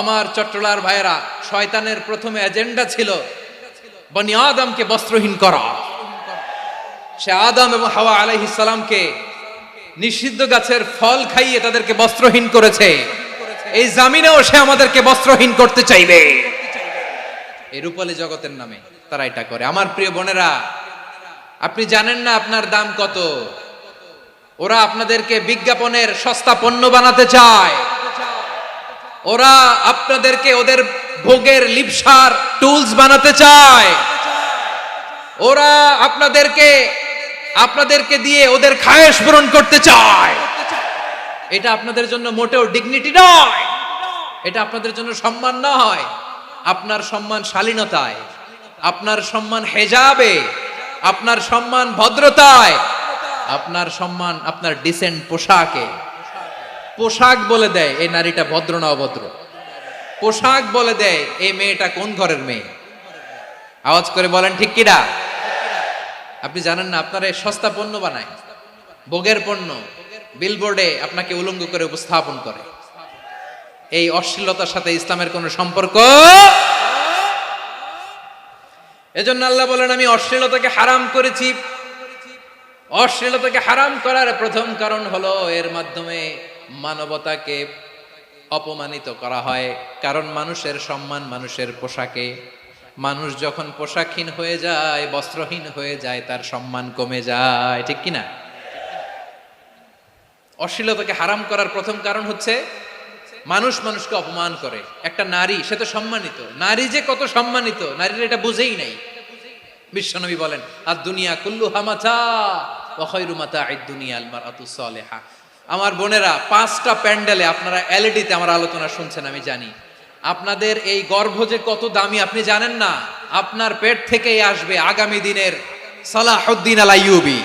S1: আমার চট্টলার ভাইয়েরা, শয়তানের প্রথম এজেন্ডা ছিল বনি আদমকে বস্ত্রহীন করা। সে আদম এবং হাওয়া আলাইহিস সালামকে নিষিদ্ধ গাছের ফল খাইয়ে তাদেরকে বস্ত্রহীন করেছে। এই জামিনেও সে আমাদেরকে বস্ত্রহীন করতে চাইবে। এই রূপালী জগতের নামে তারা এটা করে। আমার প্রিয় বোনেরা, আপনি জানেন না আপনার দাম কত। ওরা আপনাদেরকে বিজ্ঞাপনের সস্তা পণ্য বানাতে চায়। ওরা আপনাদেরকে ওদের ভোগের লিপসার টুলস বানাতে চায়। ওরা আপনাদেরকে দিয়ে ওদের খায়েশ পূরণ করতে চায়। এটা আপনাদের জন্য মোটেও ডিগনিটি নয়, এটা আপনাদের জন্য সম্মান নয়। আপনার সম্মান শালীনতায়, আপনার সম্মান হেজাবে, আপনার সম্মান ভদ্রতায়, আপনার সম্মান আপনার ডিসেন্ট পোশাকে। পোশাক বলে দেয় এই নারীটা ভদ্র না অভদ্র। পোশাক বলে দেয় এই মেয়েটা কোন ঘরের মেয়ে। আওয়াজ করে বলেন ঠিক কিনা? আপনি জানেন না, আপনারা সস্তা পণ্য বানায়, ভোগের পণ্য, বিলবোর্ডে আপনাকে উলঙ্গ করে উপস্থাপন করে। এই অশ্লীলতার সাথে ইসলামের কোনো সম্পর্ক। এজন্য আল্লাহ বলেন, আমি অশ্লীলতাকে হারাম করেছি। অশ্লীলতাকে হারাম করার প্রথম কারণ হলো এর মাধ্যমে মানবতাকে অপমানিত করা হয়। কারণ মানুষের সম্মান মানুষের পোশাকে। মানুষ যখন পোশাকহীন হয়ে যায়, বস্ত্রহীন হয়ে যায়, তার সম্মান কমে যায়। ঠিক কিনা? অশ্লীলতাকে হারাম করার প্রথম কারণ হচ্ছে মানুষ মানুষকে অপমান করে। একটা নারী, সে তো সম্মানিত, নারী যে কত সম্মানিত নারীরা এটা বুঝেই নাই। বিশ্বনবী বলেন, আর দুনিয়া কুল্লুহা মাতা ওয়া খায়রু মাতা'আদ দুনিয়া আল মারআতুস সালিহা। আমার বোনেরা, 5টা প্যান্ডেলে আপনারা এলইডিতে আমার আলোচনা শুনছেন, আমি জানি। আপনাদের এই গর্ভ যে কত দামি আপনি জানেন না। আপনার পেট থেকেই আসবে আগামী দিনের সালাহুদ্দিন আল আইয়ুবী।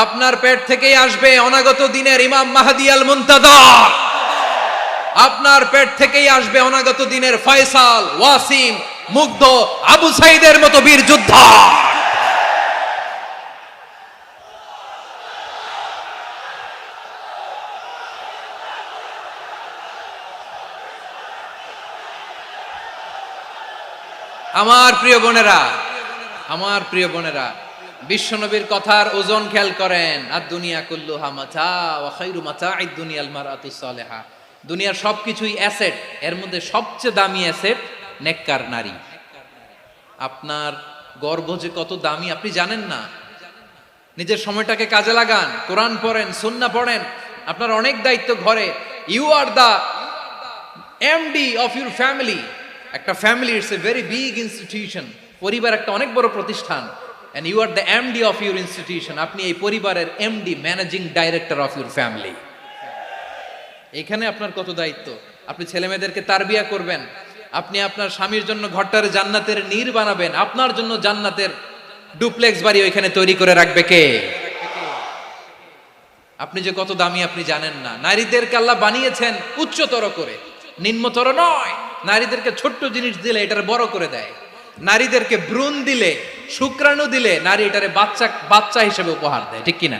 S1: আপনার পেট থেকেই আসবে অনাগত দিনের ইমাম মাহদী আল মুনতাযর। আপনার পেট থেকেই আসবে অনাগত দিনের ফয়সাল, ওয়াসিম, মুগ্ধ, আবু সাইদের মতো বীর যোদ্ধা। আমার প্রিয় বোনেরা, আমার প্রিয় বোনেরা, বিশ্বনবীর কথার ওজন খেয়াল করেন। আর দুনিয়া কুল্লুহা মাতা ওয়া খায়রু মাতা'আদ দুনিয়াল মারআতুস সালিহা। দুনিয়ার সবকিছুই অ্যাসেট, এর মধ্যে সবচেয়ে দামি অ্যাসেট নেককার নারী। আপনার গর্ভ যে কত দামি আপনি জানেন না। নিজের সময়টাকে কাজে লাগান, কোরআন পড়েন, সুন্নাহ পড়েন। আপনার অনেক দায়িত্ব ঘরে। You are the MD of your family. একটা family it's a very big institution. পরিবার একটা অনেক বড় প্রতিষ্ঠান। and you are the MD of your institution. আপনি এই পরিবারের MD, managing director of your family. এখানে আপনার কত দায়িত্ব। আপনি ছেলে মেয়েদেরকে তারবিয়া করবেন, আপনি আপনার স্বামীর জন্য ঘরটার জান্নাতের নীর বানাবেন, আপনার জন্য জান্নাতের ডুপ্লেক্স বাড়ি ওইখানে তৈরি করে রাখবে কে? আপনি যে কত দামি আপনি জানেন না। নারীদেরকে আল্লাহ বানিয়েছেন উচ্চতর করে, নিম্নতর নয়। নারীদেরকে ছোট্ট জিনিস দিলে এটারে বড় করে দেয়। নারীদেরকে ভ্রূণ দিলে, শুক্রাণু দিলে নারী এটারে বাচ্চা বাচ্চা হিসেবে উপহার দেয়, ঠিক কিনা?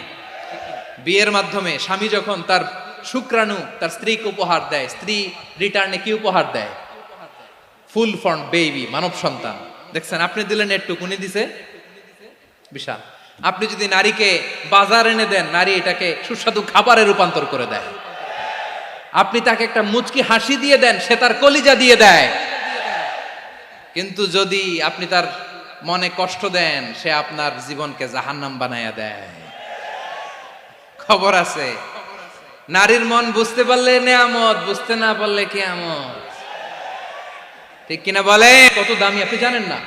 S1: বিয়ের মাধ্যমে স্বামী যখন তার শুক্রাণু তার স্ত্রীকে উপহার দেয়, স্ত্রী রিটার্নে কি উপহার দেয়? ফুল ফর্ম বেবি, মানব সন্তান। দেখছেন, আপনি দিলেন একটু, উনি দিছে বিশাল। আপনি যদি নারীকে বাজার এনে দেন, নারী এটাকে সুস্বাদু খাবারে রূপান্তর করে দেয়। আপনি তাকে একটা মুচকি হাসি দিয়ে দেন, সে তার কলিজা দিয়ে দেয়। কিন্তু যদি আপনি তার মনে কষ্ট দেন, সে আপনার জীবনকে জাহান্নাম বানায়া দেয়। খবর আছে, নারীর মন বুঝতে পারলে নেয়ামত, বুঝতে না পারলে কিয়ামত, ঠিক কিনা বলে? কত দামি আপনি জানেন না,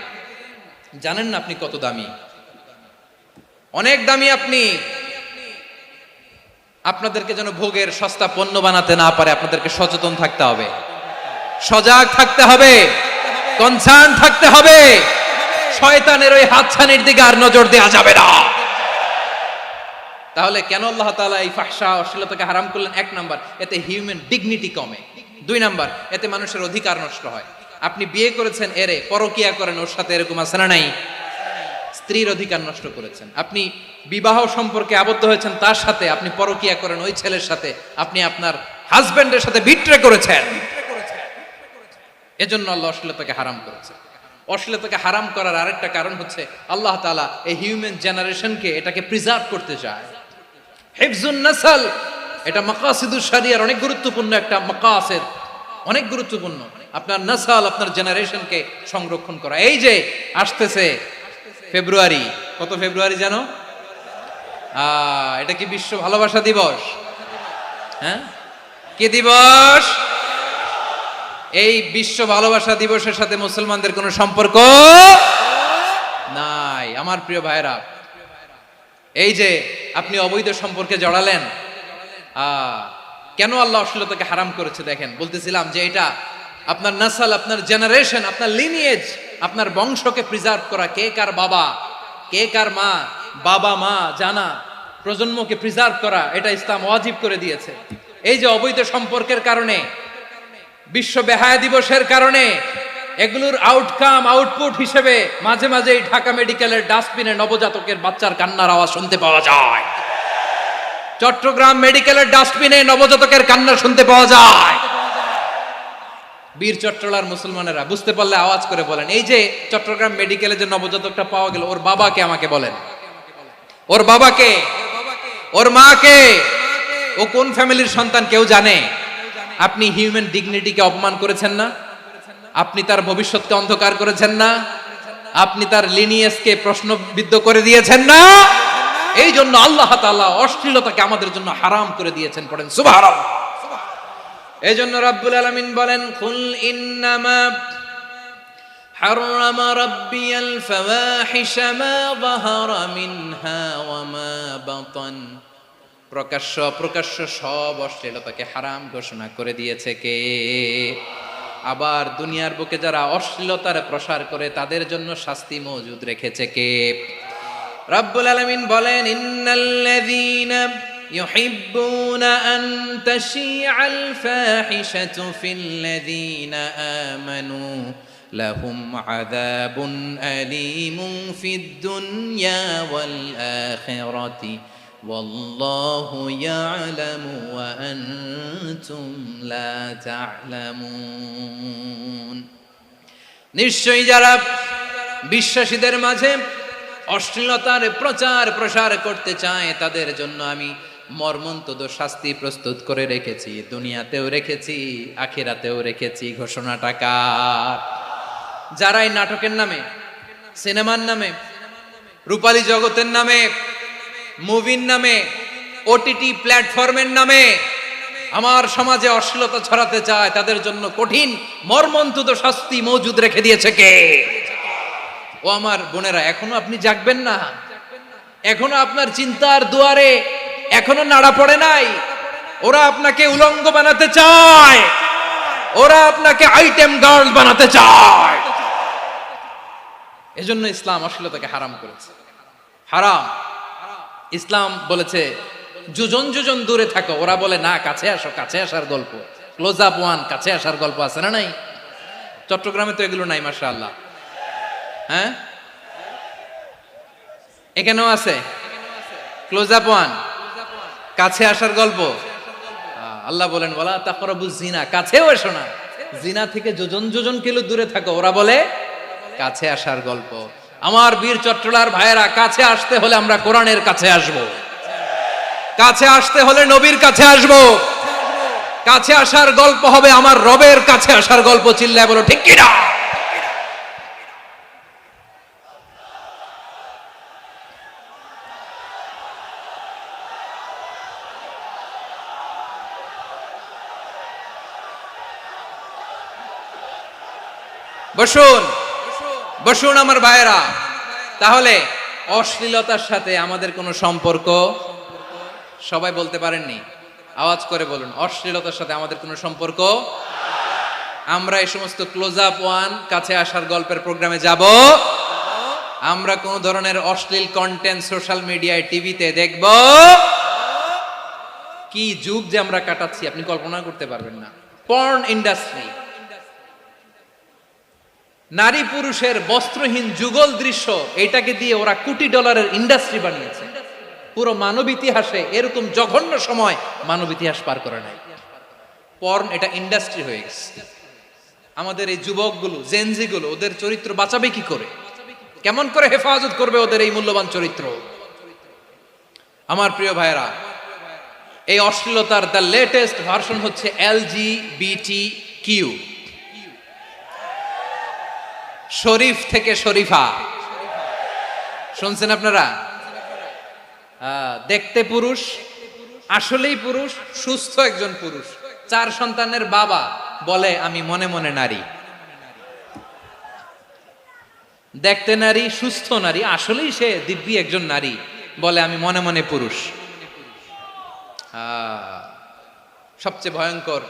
S1: জানেন না আপনি কত দামি, অনেক দামি আপনি। আপনাদেরকে যেন ভোগের সস্তা পণ্য বানাতে না পারে, আপনাদেরকে সচেতন থাকতে হবে, সজাগ থাকতে হবে, কনসার্ন থাকতে হবে। শয়তানের ওই হাতছানির দিকে আর নজর দেওয়া যাবে না। তাহলে কেন আল্লাহ তাআলা এই ফাহশা অশ্লীলতাকে হারাম করলেন? এক নাম্বার, এতে হিউম্যান ডিগনিটি কমে। দুই নাম্বার, এতে মানুষের অধিকার নষ্ট হয়। আপনি বিয়ে করেছেন, এরে পরকিয়া করেন, ওর সাথে এরকম আছে না নাই? স্ত্রীর অধিকার নষ্ট করেছেন। আপনি বিবাহ সম্পর্কে আবদ্ধ হয়েছেন তার সাথে, আপনি পরকিয়া করেন ওই ছেলের সাথে, আপনি আপনার হাজবেন্ডের সাথে বিট্রে করেছেন। এজন্য আল্লাহ অশ্লীলতাকে হারাম করেছে। অশ্লীলতাকে হারাম করার আরেকটা কারণ হচ্ছে আল্লাহ তাআলা এই হিউম্যান জেনারেশনকে এটাকে প্রিজার্ভ করতে চায়। হিফজুন নাসল, এটা মাকাসিদুশ শরিয়ার অনেক গুরুত্বপূর্ণ একটা মাকাসিদ, অনেক গুরুত্বপূর্ণ। আপনার নাসল, আপনার জেনারেশনকে সংরক্ষণ করা। এই যে আসতেছে ফেব্রুয়ারি, কত ফেব্রুয়ারি জানো? এটা কি বিশ্ব ভালোবাসা দিবস? হ্যাঁ, কি দিবস? এই বিশ্ব ভালোবাসা দিবসের সাথে মুসলমানদের কোনো সম্পর্ক নাই। আমার প্রিয় ভাইরা, এই যে আপনি অবৈধ সম্পর্কে জড়ালেন, কেন আল্লাহ অশ্লীলতাকে হারাম করেছে দেখেন। বলতেছিলাম যে এটা আপনার নাসল, আপনার জেনারেশন, আপনার লিনিয়েজ, আপনার বংশকে প্রিজার্ভ করা। কে কার বাবা, কে কার মা, বাবা মা জানা, প্রজন্মকে প্রিজার্ভ করা, এটা ইসলাম ওয়াজিব করে দিয়েছে। এই যে অবৈধ সম্পর্কের কারণে, বিশ্ব বেহায়া দিবসের কারণে, এগুলোর আউটকাম, আউটপুট হিসেবে মাঝে মাঝে ঢাকা মেডিকেলের ডাস্টবিনে নবজাতকের বাচ্চার কান্নার আওয়াজ শুনতে পাওয়া যায়। চট্টগ্রাম মেডিকেলের ডাস্টবিনে নবজাতকের কান্না শুনতে পাওয়া যায়। বীর চট্টলার মুসলমানেরা বুঝতে পারলে আওয়াজ করে বলেন, এই যে চট্টগ্রাম মেডিকেলে যে নবজাতকটা পাওয়া গেল, ওর বাবাকে আমাকে বলেন, ওর বাবাকে, ওর মাকে, ও কোন ফ্যামিলির সন্তান কেউ জানে? আপনি হিউম্যান ডিগনিটিকে অপমান করেছেন না? আপনি তার ভবিষ্যৎকে অন্ধকার করেছেন না? আপনি তার লিনিয়েজকে প্রশ্নবিদ্ধ করে দিয়েছেন না? এই জন্য আল্লাহ তাআলা অশ্লীলতাকে আমাদের জন্য হারাম করে দিয়েছেন। পড়েন সুবহানাল্লাহ। এই জন্য রাব্বুল আলামিন বলেন, কুল ইন্নামা হারামা রাব্বিয়াল ফাওয়াহিশা মা যাহারা মিনহা ওয়া মা বাতান। প্রকাশ্য অপ্রকাশ্য সব অশ্লীলতাকে হারাম ঘোষণা করে দিয়েছে কে? আবার দুনিয়ার বুকে যারা অশ্লীলতার প্রসার করে তাদের জন্য শাস্তি মজুদ রেখেছে কে? রাব্বুল আলামিন বলেন, ইন্নাল্লাযীনা ইউহিব্বুনা আন তাশিআল ফাহিশাতু ফিল্লাযীনা আমানু লাহুম আযাবুন আলীমুন ফিদ দুনিয়া ওয়াল আখিরাতি ওয়াল্লাহু ইয়ালামু ওয়া আনতুম লা তা'লামুন। নিশ্চয়ই যারা বিশ্বাসীদের মাঝে অশ্লীলতার প্রচার প্রসার করতে চায় তাদের জন্য আমি মর্মন্তুদ শাস্তি প্রস্তুত করে রেখেছি, দুনিয়াতেও রেখেছি, আখিরাতেও রেখেছি। ঘোষণাটা কার? যারা এই নাটকের নামে, সিনেমার নামে, রূপালী জগতের নামে, মুভির নামে, ওটিটি প্ল্যাটফর্মের নামে আমার সমাজে অশ্লীলতা ছড়াতে চায়, তাদের জন্য কঠিন মর্মন্তুদ শাস্তি মজুদ রেখে দিয়েছে কে? ও আমার বোনেরা, এখনো আপনি জাগবেন না? এখনো আপনার চিন্তার দুয়ারে এখনো নাড়া পড়ে নাই? ওরা আপনাকে উলঙ্গ বানাতে চায়, ওরা আপনাকে আইটেম গার্ল বানাতে চায়। এজন্য ইসলাম অশ্লীলতাকে হারাম করেছে। হারাম। ইসলাম বলেছে যোজন যোজন দূরে থাকো, ওরা বলে না কাছে আসো, কাছে আসার গল্প, ক্লোজ আপ ওয়ান, কাছে আসার গল্প আছে না নাই? চট্টগ্রামে তো এগুলো নাই মাশাআল্লাহ। হ্যাঁ, এখানেও আছে ক্লোজ আপ ওয়ান, কাছে আসার গল্প। আল্লাহ বলেন ওয়ালা তাকরাবুজ জিনা, কাছেও এসো না, জিনা থেকে যোজন যোজন কিলো দূরে থাকো, ওরা বলে কাছে আসার গল্প। আমার বীর চট্টলার ভাইয়েরা, কাছে আসতে হলে আমরা কোরআনের কাছে আসব, কাছে আসতে হলে নবীর কাছে আসব, কাছে আসার গল্প হবে আমার রবের কাছে আসার গল্প। চিল্লায় বলো ঠিক কিনা? বসুন বসুন আমার ভাইয়েরা। তাহলে অশ্লীলতার সাথে আমাদের কোনো সম্পর্ক? সবাই বলতে পারেননি, আওয়াজ করে বলুন, অশ্লীলতার সাথে আমাদের কোনো সম্পর্ক? আমরা এই সমস্ত ক্লোজ আপ ওয়ান, কাছে আসার গল্পের প্রোগ্রামে যাব? আমরা কোন ধরনের অশ্লীল কন্টেন্ট সোশ্যাল মিডিয়ায়, টিভিতে দেখব? কি যুগ যে আমরা কাটাচ্ছি আপনি কল্পনা করতে পারবেন না। পর্ন ইন্ডাস্ট্রি, নারী পুরুষের বস্ত্রহীন যুগল দৃশ্য, এটাকে দিয়ে ওরা কোটি ডলারের ইন্ডাস্ট্রি বানিয়েছে। পুরো মানব ইতিহাসে এরকম জঘন্য সময় মানব ইতিহাস পার করে নাই। পর্ন এটা ইন্ডাস্ট্রি হয়ে গেছে। আমাদের এই যুবকগুলো, জেনজিগুলো, ওদের চরিত্র বাঁচাবে কি করে? কেমন করে হেফাজত করবে ওদের এই মূল্যবান চরিত্র? আমার প্রিয় ভাইরা, এই অশ্লীলতার দ্য লেটেস্ট ভার্সন হচ্ছে LGBTQ, শরীফ থেকে শরীফা। শুনছেন আপনারা? দেখতে পুরুষ, আসলেই পুরুষ, সুস্থ একজন পুরুষ, 4 সন্তানের বাবা, বলে আমি মনে মনে নারী। দেখতে নারী, সুস্থ নারী, আসলেই সে দিব্যি একজন নারী, বলে আমি মনে মনে পুরুষ। সবচেয়ে ভয়ঙ্কর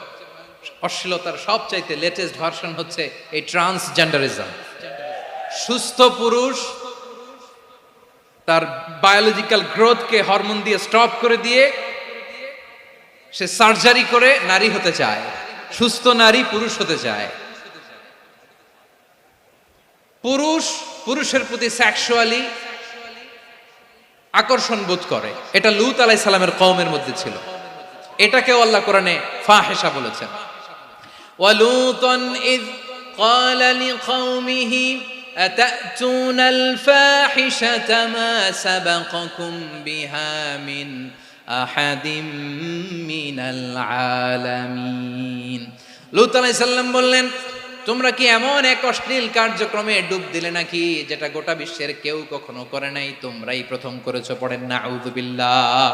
S1: অশ্লীলতার সবচাইতে লেটেস্ট ভার্সন হচ্ছে এই ট্রান্সজেন্ডারিজম। সুস্থ পুরুষ তার বায়োলজিক্যাল গ্রোথকে হরমোন দিয়ে স্টপ করে দিয়ে সে সার্জারি করে নারী হতে চায়, সুস্থ নারী পুরুষ হতে চায়। পুরুষ পুরুষের প্রতি সেক্সুয়ালি আকর্ষণ বোধ করে, এটা লূত আলাইহিস সালামের কওমের মধ্যে ছিল। এটাকেও আল্লাহ কোরআনে ফাহিশা বলেছেন। ওয়ালুতান ইয ক্বালা লিকাওমিহি আতাতুনাল ফাহিশাতা মা সাবাকাকুম বিহা মিন আহাদিম মিনাল আলামিন। লূত আলাইহিস সালাম বললেন, তোমরা কি এমন এক অশ্লীল কার্যক্রমে ডুব দিলে নাকি যেটা গোটা বিশ্বের কেউ কখনো করে নাই, তোমরাই প্রথম করেছো? পড়েন নাউযুবিল্লাহ।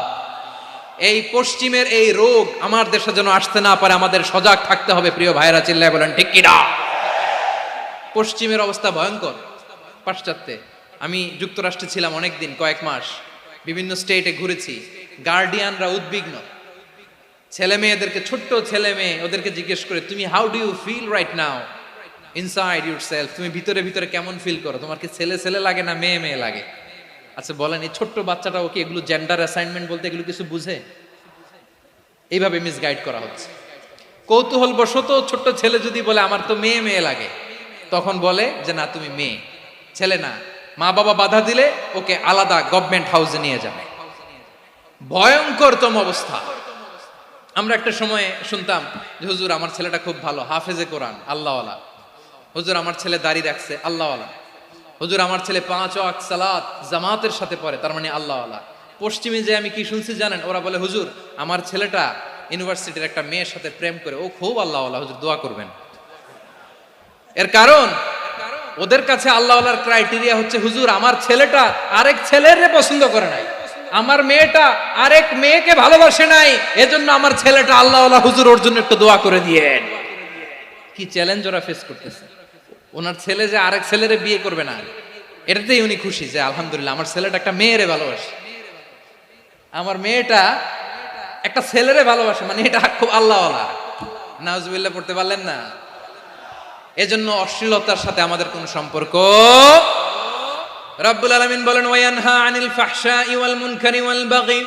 S1: এই পশ্চিমের এই রোগ আমার দেশে যেন আসতে না পারে, আমাদের সজাগ থাকতে হবে। প্রিয় ভাইরা, চিল্লায় বলেন ঠিক কিনা? পশ্চিমের অবস্থা ভয়ঙ্কর। পাশ্চাত্যে, আমি যুক্তরাষ্ট্রে ছিলাম অনেকদিন, কয়েক মাস, বিভিন্ন স্টেটে ঘুরেছি। গার্ডিয়ানরা উদ্বিগ্ন, ছেলে মেয়েদেরকে, ছোট্ট ছেলে মেয়ে, ওদেরকে জিজ্ঞেস করে, তুমি how do you feel right now inside yourself? তুমি ভিতরে ভিতরে কেমন ফিল করো? তোমার কি ছেলে ছেলে লাগে না মেয়ে মেয়ে লাগে? আচ্ছা বলেন, এই ছোট্ট বাচ্চাটা ওকে এগুলো জেন্ডার অ্যাসাইনমেন্ট বলতে এগুলো কিছু বুঝে? এইভাবে মিসগাইড করা হচ্ছে। কৌতূহল বশত ছোট্ট ছেলে যদি বলে আমার তো মেয়ে মেয়ে লাগে, তখন বলে যে না তুমি মেয়ে, ছেলে না। মা বাবা বাধা দিলে ওকে আলাদা গভর্নমেন্ট হাউসে নিয়ে যাবে। ভয়ঙ্করতম অবস্থা। আমরা একটা সময়ে শুনতাম যে হুজুর আমার ছেলেটা খুব ভালো, হাফেজে কোরআন, আল্লাহওয়ালা। হুজুর আমার ছেলে দাড়ি রাখছে, আল্লাহওয়ালা। হুজুর আমার ছেলে 5 ওয়াক্ত সালাত জামাতের সাথে পড়ে, তার মানে আল্লাহওয়ালা। পশ্চিমে যে আমি কি শুনছি জানেন? ওরা বলে হুজুর আমার ছেলেটা ইউনিভার্সিটির একটা মেয়ের সাথে প্রেম করে, ও খুব আল্লাহওয়ালা, হুজুর দোয়া করবেন। এর কারণ ওদের কাছে আল্লাহওয়ালার ক্রাইটেরিয়া হচ্ছে হুজুর আমার ছেলেটা আরেক ছেলের পছন্দ করে নাই, আমার মেয়েটা আরেক মেয়েকে ভালোবাসে নাই, এজন্য আমার ছেলেটা আল্লাহওয়ালা, হুজুর ওর জন্য একটু দোয়া করে দিয়েন। কি চ্যালেঞ্জ ওরা ফেস করতেছে। ওনার ছেলে যে আরেক ছেলেরে বিয়ে করবে না, এটাতেই উনি খুশি যে আলহামদুলিল্লাহ আমার ছেলেটা একটা মেয়েরে ভালোবাসে, আমার মেয়েটা একটা ছেলেরে ভালোবাসে, মানে এটা খুব আল্লাহওয়ালা। নাউজুবিল্লাহ পড়তে পারলেন না? এজন্য অশ্লীলতার সাথে আমাদের কোন সম্পর্ক। রব্বুল আলামিন বলেন ওয়ায়ানহা আনিল ফাহশাই ওয়াল মুনকারি ওয়াল বাগি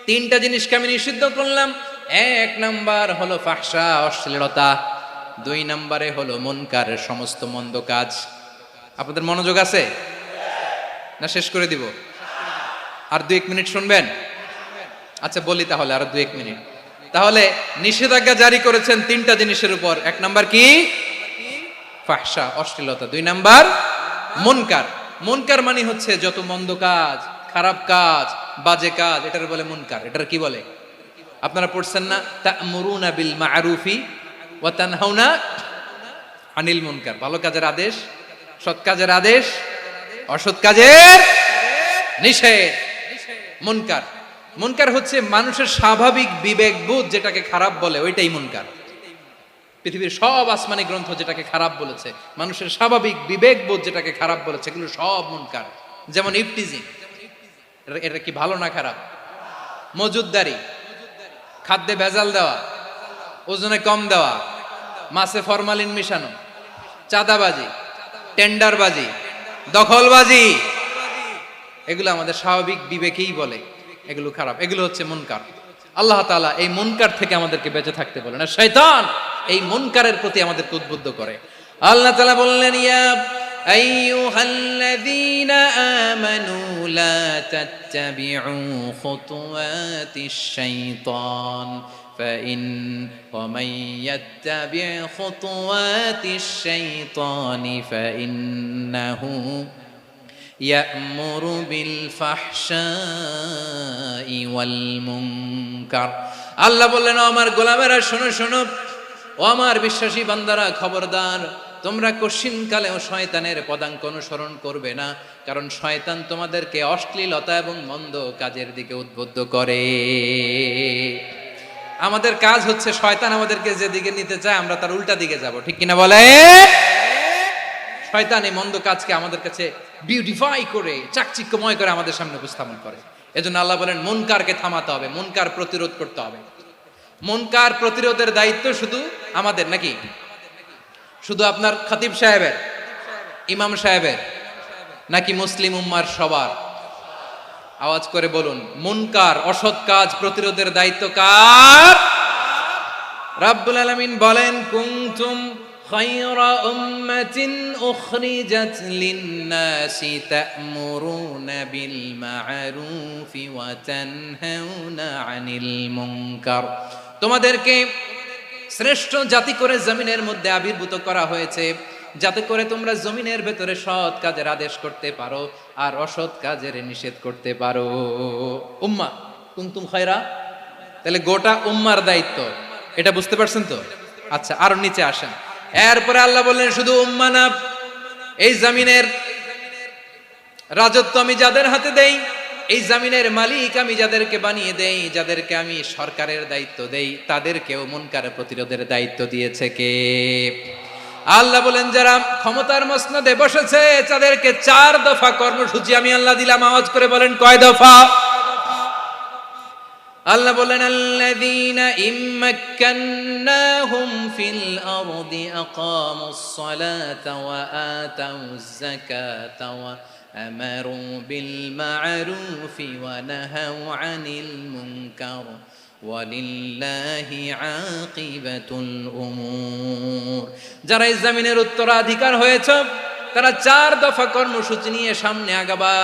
S1: তিনটা জিনিসকে আমি নিষিদ্ধ করলাম। এক নাম্বার হলো ফাহশা, অশ্লীলতা। দুই নাম্বারে হলো মুনকার, সমস্ত মন্দ কাজ। আপনাদের মনোযোগ আছে না? শেষ করে দিব? আর 2-1 মিনিট শুনবেন? আচ্ছা বলি তাহলে, আর 2-1 মিনিট। তাহলে নিষেধাজ্ঞা জারি করেছেন তিনটা জিনিসের উপর। এক নাম্বার কি? ফাহশা, অশ্লীলতা। দুই নাম্বার মুনকার। মুনকার মানে হচ্ছে যত মন্দ কাজ, খারাপ কাজ, বাজে কাজ, এটার বলে মুনকার। এটার কি বলে? আপনারা পড়ছেন না, তা'মুরুনা বিল মা'রুফি ওয়া তানহাউনা আনিল মুনকার। ভালো কাজের আদেশ, সৎ কাজের আদেশ, অসৎ কাজের নিষেধ। মুনকার, মুনকার হচ্ছে মানুষের স্বাভাবিক বিবেকবোধ যেটাকে খারাপ বলে, ওইটাই মুনকার। পৃথিবীর সব আসমানি গ্রন্থ যেটাকে খারাপ বলেছে, মানুষের স্বাভাবিক বিবেকবোধ যেটাকে খারাপ বলেছে, এগুলো সব মুনকার। যেমন ইফটিজিং, এটা কি ভালো না খারাপ? মজুদদারি, খাদ্যে ভেজাল দেওয়া, ওজনে কম দেওয়া, মাছে ফরমালিন মিশানো, চাঁদাবাজি, টেন্ডারবাজি, দখলবাজি, এগুলো আমাদের স্বাভাবিক বিবেকেই বলে এগুলো খারাপ, এগুলো হচ্ছে মুনকার। আল্লাহ তাআলা এই মুনকার থেকে আমাদেরকে বেঁচে থাকতে বলেন, আর শয়তান এই মুনকারের প্রতি আমাদেরকে উদ্বুদ্ধ করে। আল্লাহ তাআলা বললেন, ইয়া আইয়ুহাল্লাযীনা আমানু লা তাত্তাবিউ খুতুওয়াতিশ শাইতান ফাইন ওয়া মান ইয়াত্তাবি' খুতুওয়াতিশ শাইতানি ফাইন্নাহু ইয়া'মুরু বিল ফাহশাই ওয়াল মুনকার। আল্লাহ বললেন, আমার গোলামেরা শোনো শোনো, ও আমার বিশ্বাসী বান্দারা খবরদার, তোমরা কশিনকালেও শয়তানের পদাঙ্ক অনুসরণ করবে না, কারণ শয়তান তোমাদেরকে অশ্লীলতা এবং মন্দ কাজের দিকে উদ্বুদ্ধ করে। আমাদের কাজ হচ্ছে শয়তান আমাদেরকে যেদিকে নিতে চায় আমরা তার উল্টা দিকে যাব, ঠিক কিনা বলে? শয়তান এই মন্দ কাজকে আমাদের কাছে বিউটিফাই করে, চাকচিক্যময় করে আমাদের সামনে উপস্থাপন করে। এজন্য আল্লাহ বলেন মুনকারকে থামাতে হবে, মুনকার প্রতিরোধ করতে হবে। মুনকার প্রতিরোধের দায়িত্ব শুধু আমাদের নাকি? শুধু আপনার খতিব সাহেবের, ইমাম সাহেবের, নাকি মুসলিম উম্মার সবার? আওয়াজ করে বলুন, মুনকার, অসৎ কাজ প্রতিরোধের দায়িত্ব কার? রাব্বুল আলামিন বলেন, কুনতুম খায়রা উম্মাতিন উখরিজাত লিন-নাসি তা'মুরুনা বিল মা'রুফি ওয়া তানহাউনা আনিল মুনকার। তোমাদেরকে শ্রেষ্ঠ জাতি করে জমিনের মধ্যে আবির্ভূত করা হয়েছে, যাতে করে তোমরা জমিনের ভেতরে সৎ কাজের আদেশ করতে পারো আর অসৎ কাজের নিষেধ করতে পারো। উম্মাহ কুনতুম খায়রা, তাহলে গোটা উম্মার দায়িত্ব, এটা বুঝতে পারছেন তো? আচ্ছা, আরো নিচে আসেন। এরপরে আল্লাহ বললেন, শুধু উম্মাহ না, এই জমিনের রাজত্ব আমি যাদের হাতে দেই, এই জমিনের মালিক আমি যাদেরকে বানিয়ে দেই, যাদেরকে আমি সরকারের দায়িত্ব দেই, তাদেরকেও মুনকার প্রতিরোধের দায়িত্ব দিয়েছে কে? আল্লাহ বলেন, যারা ক্ষমতার মসনদে বসেছে তাদেরকে 4 দফা কর্মসূচি আমি আল্লাহ দিলাম। আওয়াজ করে বলেন, কয় দফা? আল্লাহ বলেন, আল্লাযীনা ইম্মাক্কান্নাহুম ফিল আরদি আকামুস সালাতা ওয়া আতাউয যাকাতা ওয়া আমারু বিল মা'রুফি ওয়া নাহাউ আনিল মুনকার ওয়ালিল্লাহি আকিবাতুল উমুর। যারা এই জমিনের উত্তরাধিকার হয়েছে তারা 4 দফা কর্মসূচি নিয়ে সামনে আগাবা।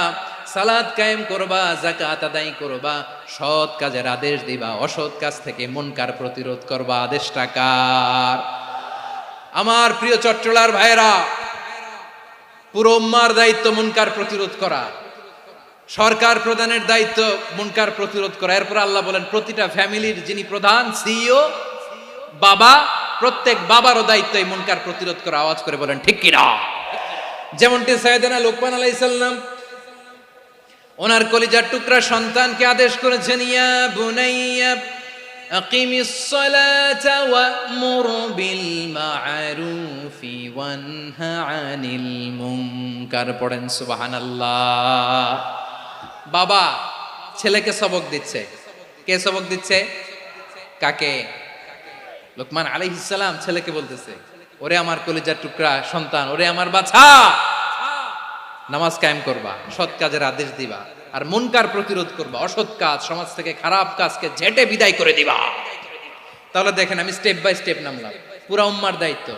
S1: সালাত কায়েম করবা, যাকাত আদায় করবা, সৎ কাজের আদেশ দিবা, অসৎ কাজ থেকে মুনকার প্রতিরোধ করবা। আদেশটা কার? আমার প্রিয় চট্টলার ভাইরা, পুরো উম্মার দায়িত্ব মুনকার প্রতিরোধ করা, সরকার প্রধানের দায়িত্ব মুনকার প্রতিরোধ করা। এরপর আল্লাহ বলেন, প্রতিটা ফ্যামিলির যিনি প্রধান সিইও বাবা, প্রত্যেক বাবারও দায়িত্ব এই মুনকার প্রতিরোধ করা। আওয়াজ করে বলেন ঠিক কিনা? যেমনটি সাইয়েদনা লুকমান আলাইহিস সালাম ওনার কলিজার টুকরা সন্তানকে আদেশ করেছেন, ইয়া বুনাইয়া আকিমিস সালাতা ওয়া'মুর বিল মা'রুফি ওয়ানহা আনিল মুনকার। পড়েন সুবহানাল্লাহ। বাবা ছেলেকে সবক দিচ্ছে। কে সবক দিচ্ছে? কাকে? লুকমান আলাইহিস সালাম ছেলেকে বলতেছে, ওরে আমার কলিজার টুকরা সন্তান, ওরে আমার বাছা, নামাজ কায়েম করবা, সৎ কাজের আদেশ দিবা, আর মুনকার প্রতিরোধ করবা, অসৎ কাজ, সমাজ থেকে খারাপ কাজকে ঝেঁটে বিদায় করে দিবা। তাহলে দেখেন আমি স্টেপ বাই স্টেপ নামলাম। পুরা উম্মার দায়িত্ব,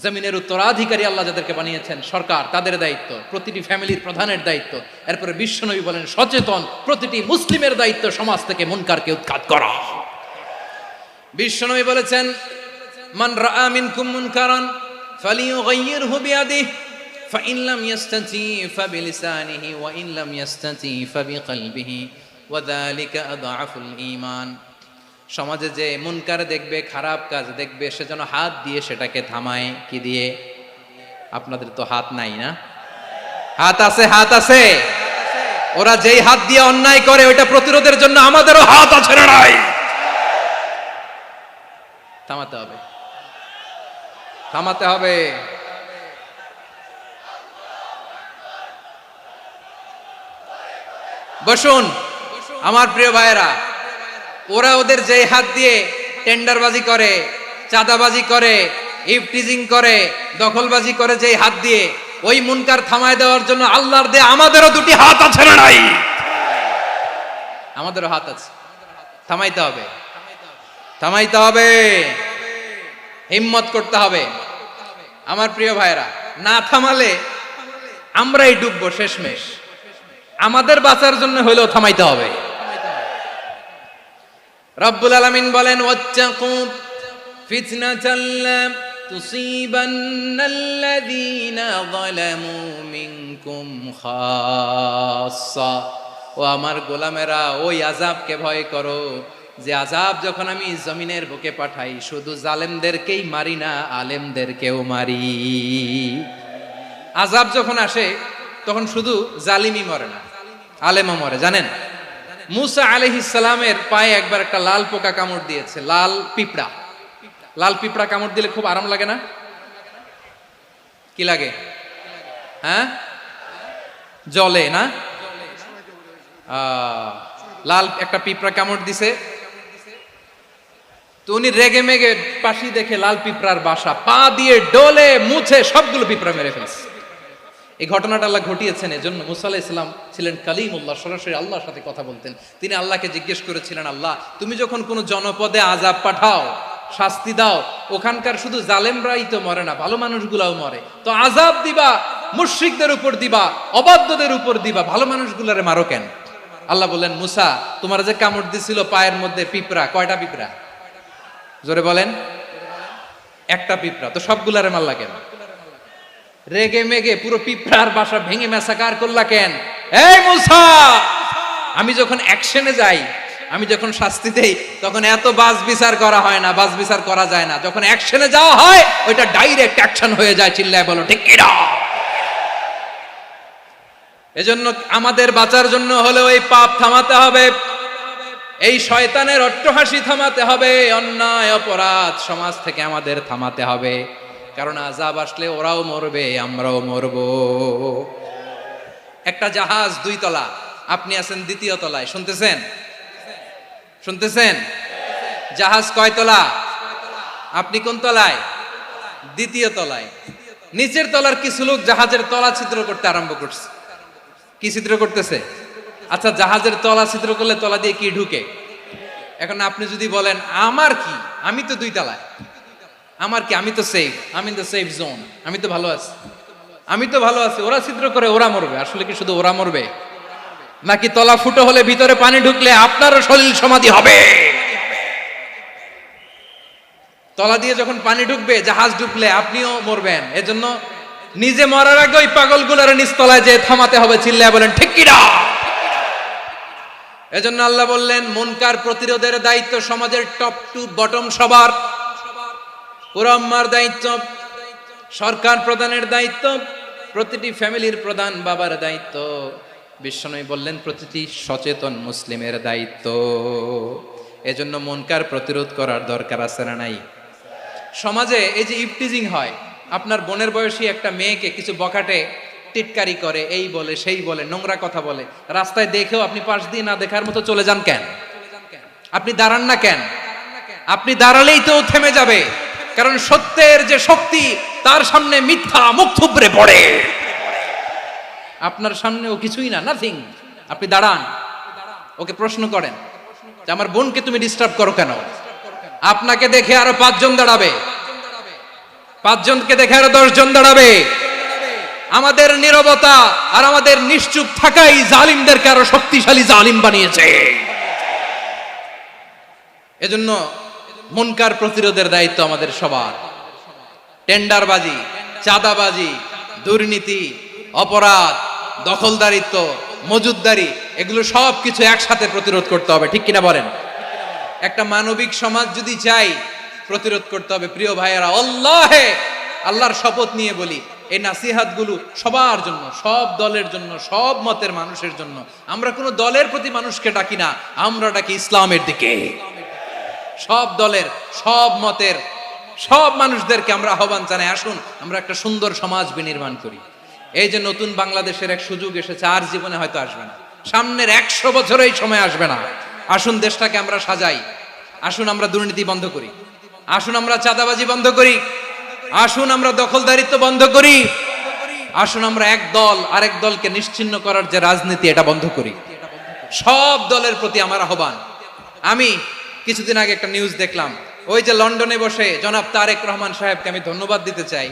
S1: জমিনের উত্তরাধিকারী আল্লাহ যাদেরকে বানিয়েছেন সরকার, তাদের দায়িত্ব, প্রতিটি ফ্যামিলির প্রধানের দায়িত্ব, এরপরে বিশ্বনবী বলেন সচেতন প্রতিটি মুসলিমের দায়িত্ব সমাজ থেকে মুনকারকে উৎখাত করা। বিশ্বনবী বলেছেন মান রাআ মিনকুম মুনকারান ফালিয়ুগাইয়িরহু বিয়াদিহি ফাইন লাম ইয়াস্তাতি ফাবিলিসানিহি ওয়া ইন লাম ইয়াস্তাতি ফাবিকলবিহি ওয়া যালিকা আযআফুল ঈমান। সমাজে যে মুনকার দেখবে, খারাপ কাজ দেখবে, সে যেন হাত দিয়ে সেটাকে থামায়। কি দিয়ে? আপনাদের তো হাত নাই না? হাত আছে, হাত আছে। ওরা যেই হাত দিয়ে অন্যায় করে ওইটা প্রতিরোধের জন্য আমাদেরও হাত আছে না নাই? থামাতে হবে, থামাতে হবে। বসুন আমার প্রিয় ভাইয়েরা, ওরা ওদের যে হাত দিয়ে টেন্ডারবাজি করে, চাঁদাবাজি করে, ইফটিজিং করে, দখলবাজি করে, যে হাত দিয়ে, ওই মুনকার থামায় দেওয়ার জন্য আল্লাহর দেয়া আমাদেরও দুটি হাত আছে না নাই? আমাদেরও হাত আছে, থামাইতে হবে, থামাইতে হবে, হিম্মত করতে হবে। আমার প্রিয় ভাইয়েরা, না থামালে আমরাই ডুববো শেষমেশ। আমাদের বাঁচার জন্য হলেও থামাইতে হবে। রব্বুল আলামিন বলেন ওয়াত্তাকু ফিতনাতাল লা তুসিবান্নাল্লাযীনা যালামু মিনকুম খাসসা। ও আমার গোলামেরা, ওই আযাবকে ভয় করো যে আযাব যখন আমি জমিনের বুকে পাঠাই শুধু জালেমদেরকেই মারি না, আলেমদেরকেও মারি। আযাব যখন আসে তখন শুধু জালিমই মরে না, আলেমও মরে। জানেন মুসা আলাইহিস সালামের পায়ে একবার একটা লাল পোকা কামড় দিয়েছে, লাল পিঁপড়া। লাল পিঁপড়া কামড় দিলে খুব আরাম লাগে না? কি লাগে? হ্যাঁ, জ্বলে না? লাল একটা পিঁপড়া কামড় দিছে, তো উনি রেগে মেগে পাশি দেখে লাল পিঁপড়ার বাসা, পা দিয়ে ডলে মুছে সবগুলো পিঁপড়া মেরে ফেলছে। এই ঘটনাটা আল্লাহ ঘটিয়েছেন। এজন্য মুসা আলাইহিস সালাম ছিলেন কালিমুল্লাহ, সরাসরি আল্লাহর সাথে কথা বলতেন। তিনি আল্লাহকে জিজ্ঞেস করেছিলেন, আল্লাহ তুমি যখন কোনো জনপদে আযাব পাঠাও, শাস্তি দাও, ওখানকার শুধু জালেমরাই তো মরে না, ভালো মানুষগুলাও মরে, তো আযাব দিবা মুশরিকদের উপর দিবা, অবাধ্যদের উপর দিবা, ভালো মানুষগুলারে মারো কেন? আল্লাহ বললেন, মুসা তোমার যে কামড় দিছিল পায়ের মধ্যে পিঁপড়া, কয়টা পিঁপড়া? জোরে বলেন। একটা পিঁপড়া, তো সবগুলারে মারলা কেন? রেগে মেগে পুরো পিঁপড়ার বাসা ভেঙে ম্যাসাকার করলা কেন? এই মুসা, আমি যখন অ্যাকশনে যাই, আমি যখন শাস্তি দেই, তখন এত বাস বিচার করা হয় না, বাস বিচার করা যায় না। যখন অ্যাকশনে যাওয়া হয় ওইটা ডাইরেক্ট অ্যাকশন হয়ে যায়। চিল্লায় বলো ঠিক কি না? এজন্য আমাদের বাঁচার জন্য হলেও এই পাপ থামাতে হবে, এই শয়তানের অট্টহাসি থামাতে হবে, অন্যায় অপরাধ সমাজ থেকে আমাদের থামাতে হবে। কারণ আযাব আসলে ওরাও মরবে, আমরাও মরব। একটা জাহাজ 2 তলা, আপনি আছেন 2য় তলায়, শুনতেছেন? শুনতেছেন? জাহাজ কয় তলা? আপনি কোন তলায়? 2য় তলায়। নিচের তলার কিছু লোক জাহাজের তলা ছিদ্র করতে আরম্ভ করছে। কি ছিদ্র করতেছে? আচ্ছা, জাহাজের তলা ছিদ্র করলে তলা দিয়ে কি ঢুকে? এখন আপনি যদি বলেন আমার কি, আমি তো 2 তলায়, আমার কি, আমি তো সেফ, আমি তো সেফ জোন, আমি তো ভালো আছি, আমি তো ভালো আছি, ওরা ছিদ্র করে ওরা মরবে। আসলে কি শুধু ওরা মরবে, নাকি তলা ফুটো হলে ভিতরে পানি ঢুকলে আপনারও শরীর সমাধি হবে? তলা দিয়ে যখন পানি ঢুকবে, জাহাজ ঢুকলে আপনিও মরবেন। এজন্য নিজে মরার আগে ওই পাগলগুলোর নিচতলায় যে থামাতে হবে। চিল্লায় বলেন ঠিক কি না? এজন্য আল্লাহ বললেন মুনকার প্রতিরোধের দায়িত্ব সমাজের টপ টু বটম সবার, পুরো উম্মার দায়িত্ব, সরকার প্রধানের দায়িত্ব, প্রতিটি ফ্যামিলির প্রধান বাবার দায়িত্ব। বিশ্বনবী বললেন প্রতিটি সচেতন মুসলিমের দায়িত্ব। এজন্য মুনকার প্রতিরোধ করার দরকার আছে না নাই? সমাজে এই যে ইফটিজিং হয়, আপনার বোনের বয়সী একটা মেয়েকে কিছু বখাটে টিটকারি করে, এই বলে সেই বলে, নোংরা কথা বলে, রাস্তায় দেখেও আপনি পাশ দিয়ে না দেখার মতো চলে যান কেন? আপনি দাঁড়ান না কেন? আপনি দাঁড়ালেই তো থেমে যাবে, কারণ সত্যের যে শক্তি তার সামনে মিথ্যা মুখ থুবড়ে পড়ে। আপনার সামনেও কিছুই না, নাথিং। আপনি দাঁড়ান, ওকে প্রশ্ন করেন যে আমার বোনকে তুমি ডিস্টার্ব করো কেন? আপনাকে দেখে আরো 5 জন দাঁড়াবে, 5 জনকে দেখে আরো 10 জন দাঁড়াবে। আমাদের নীরবতা আর আমাদের নিশ্চুপ থাকাই জালিমদেরকে আরো শক্তিশালী জালিম বানিয়েছে। এজন্য মুনকার প্রতিরোধের দায়িত্ব আমাদের সবার। টেন্ডারবাজি, চাঁদাবাজি, দুর্নীতি, অপরাধ, দখলদারিত্ব, মজুদদারি, এগুলো সব কিছু একসাথে প্রতিরোধ করতে হবে, ঠিক কিনা বলেন? একটা মানবিক সমাজ যদি চাই, প্রতিরোধ করতে হবে। প্রিয় ভাইয়েরা, আল্লাহর শপথ নিয়ে বলি, এই নাসিহাত গুলো সবার জন্য, সব দলের জন্য, সব মতের মানুষের জন্য। আমরা কোনো দলের প্রতি মানুষকে ডাকি না, আমরা ডাকি ইসলামের দিকে। সব দলের, সব মতের, সব মানুষদেরকে আমরা আহ্বান জানাই, আসুন আমরা একটা সুন্দর সমাজ বিনির্মাণ করি। এই যে নতুন বাংলাদেশের এক সুযোগ এসেছে, আর জীবনে হয়তো আসবে না, সামনের 100 বছর এই সময় আসবে না। আসুন দেশটাকে আমরা সাজাই, আসুন আমরা দুর্নীতি বন্ধ করি, আসুন আমরা চাঁদাবাজি বন্ধ করি, আসুন আমরা দখলদারিত্ব বন্ধ করি, আসুন আমরা এক দল আরেক দলকে নিশ্চিহ্ন করার যে রাজনীতি, এটা বন্ধ করি। সব দলের প্রতি আমার আহ্বান। আমি কিছুদিন আগে একটা নিউজ দেখলাম, ওই যে লন্ডনে বসে জনাব তারেক রহমান সাহেবকে আমি ধন্যবাদ দিতে চাই।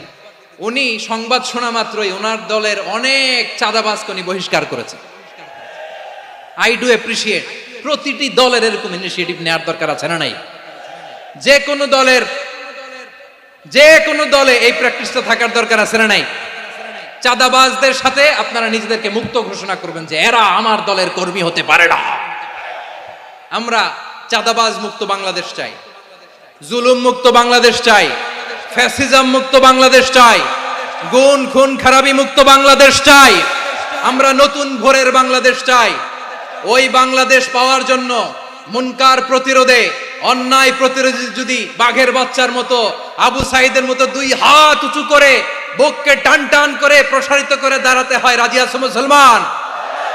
S1: উনি সংবাদ শোনা মাত্রই ওনার দলের অনেক চাঁদাবাজকে উনি বহিষ্কার করেছে। I do appreciate. প্রতিটি দলের এরকম ইনিশিয়েটিভ নেওয়ার দরকার আছে না নাই? যে কোনো দলে এই প্র্যাকটিসটা থাকার দরকার আছে না নাই? চাঁদাবাজদের সাথে আপনারা নিজেদেরকে মুক্ত ঘোষণা করবেন যে এরা আমার দলের কর্মী হতে পারে না। আমরা চাঁদাবাজ মুক্ত বাংলাদেশ চাই, জুলুম মুক্ত বাংলাদেশ চাই, ফ্যাসিজম মুক্ত বাংলাদেশ চাই, গুণ খুন খারাপি মুক্ত বাংলাদেশ চাই। আমরা নতুন ভোরের বাংলাদেশ চাই। ওই বাংলাদেশ পাওয়ার জন্য মুনকার প্রতিরোধে, অন্যায় প্রতিরোধে যদি বাঘের বাচ্চার মতো, আবু সাইদের মতো 2 হাত উঁচু করে বুককে টান টান করে প্রসারিত করে দাঁড়াতে হয়, রাজি আছো মুসলমান?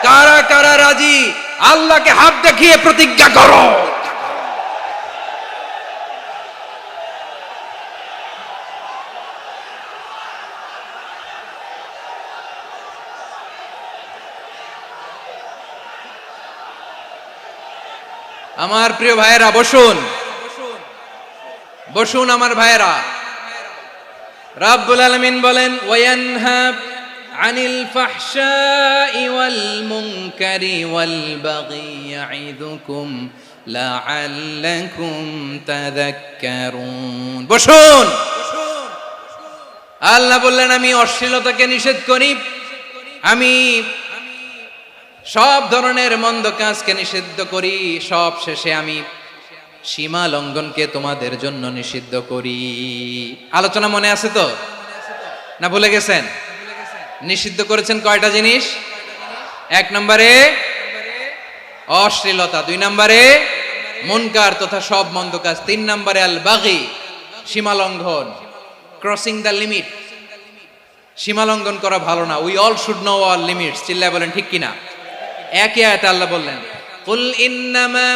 S1: কারা কারা রাজি? আল্লাহকে হাত দেখিয়ে প্রতিজ্ঞা করো। আমার প্রিয় ভাইয়েরা, বসুন বসুন আমার ভাইয়েরা। রাব্বুল আলামিন বলেন, ওয়ায়ানহা আনিল ফাহশাই ওয়াল মুনকারি ওয়াল বাগি ইয়াইদুকুম লাআল্লাকুম তাযাক্কারুন। বসুন। আল্লাহ বললেন, আমি অশ্লীলতাকে নিষেধ করি, আমি সব ধরনের মন্দ কাজকে নিষিদ্ধ করি, সব শেষে আমি সীমা লঙ্ঘনকে তোমাদের জন্য নিষিদ্ধ করি। আলোচনা মনে আছে তো, না ভুলে গেছেন? নিষিদ্ধ করেছেন কয়টা জিনিস? 1 নম্বরে অশ্লীলতা, 2 নম্বরে মুনকার তথা সব মন্দ কাজ, 3 নম্বরে আল বাগি, সীমা লঙ্ঘন, ক্রসিং দ্য লিমিট। সীমা লঙ্ঘন করা ভালো না। We all should know our limits. চিল্লায় বলেন ঠিক কিনা? একই আয়াতে আল্লাহ বললেন, কুল ইন্নামা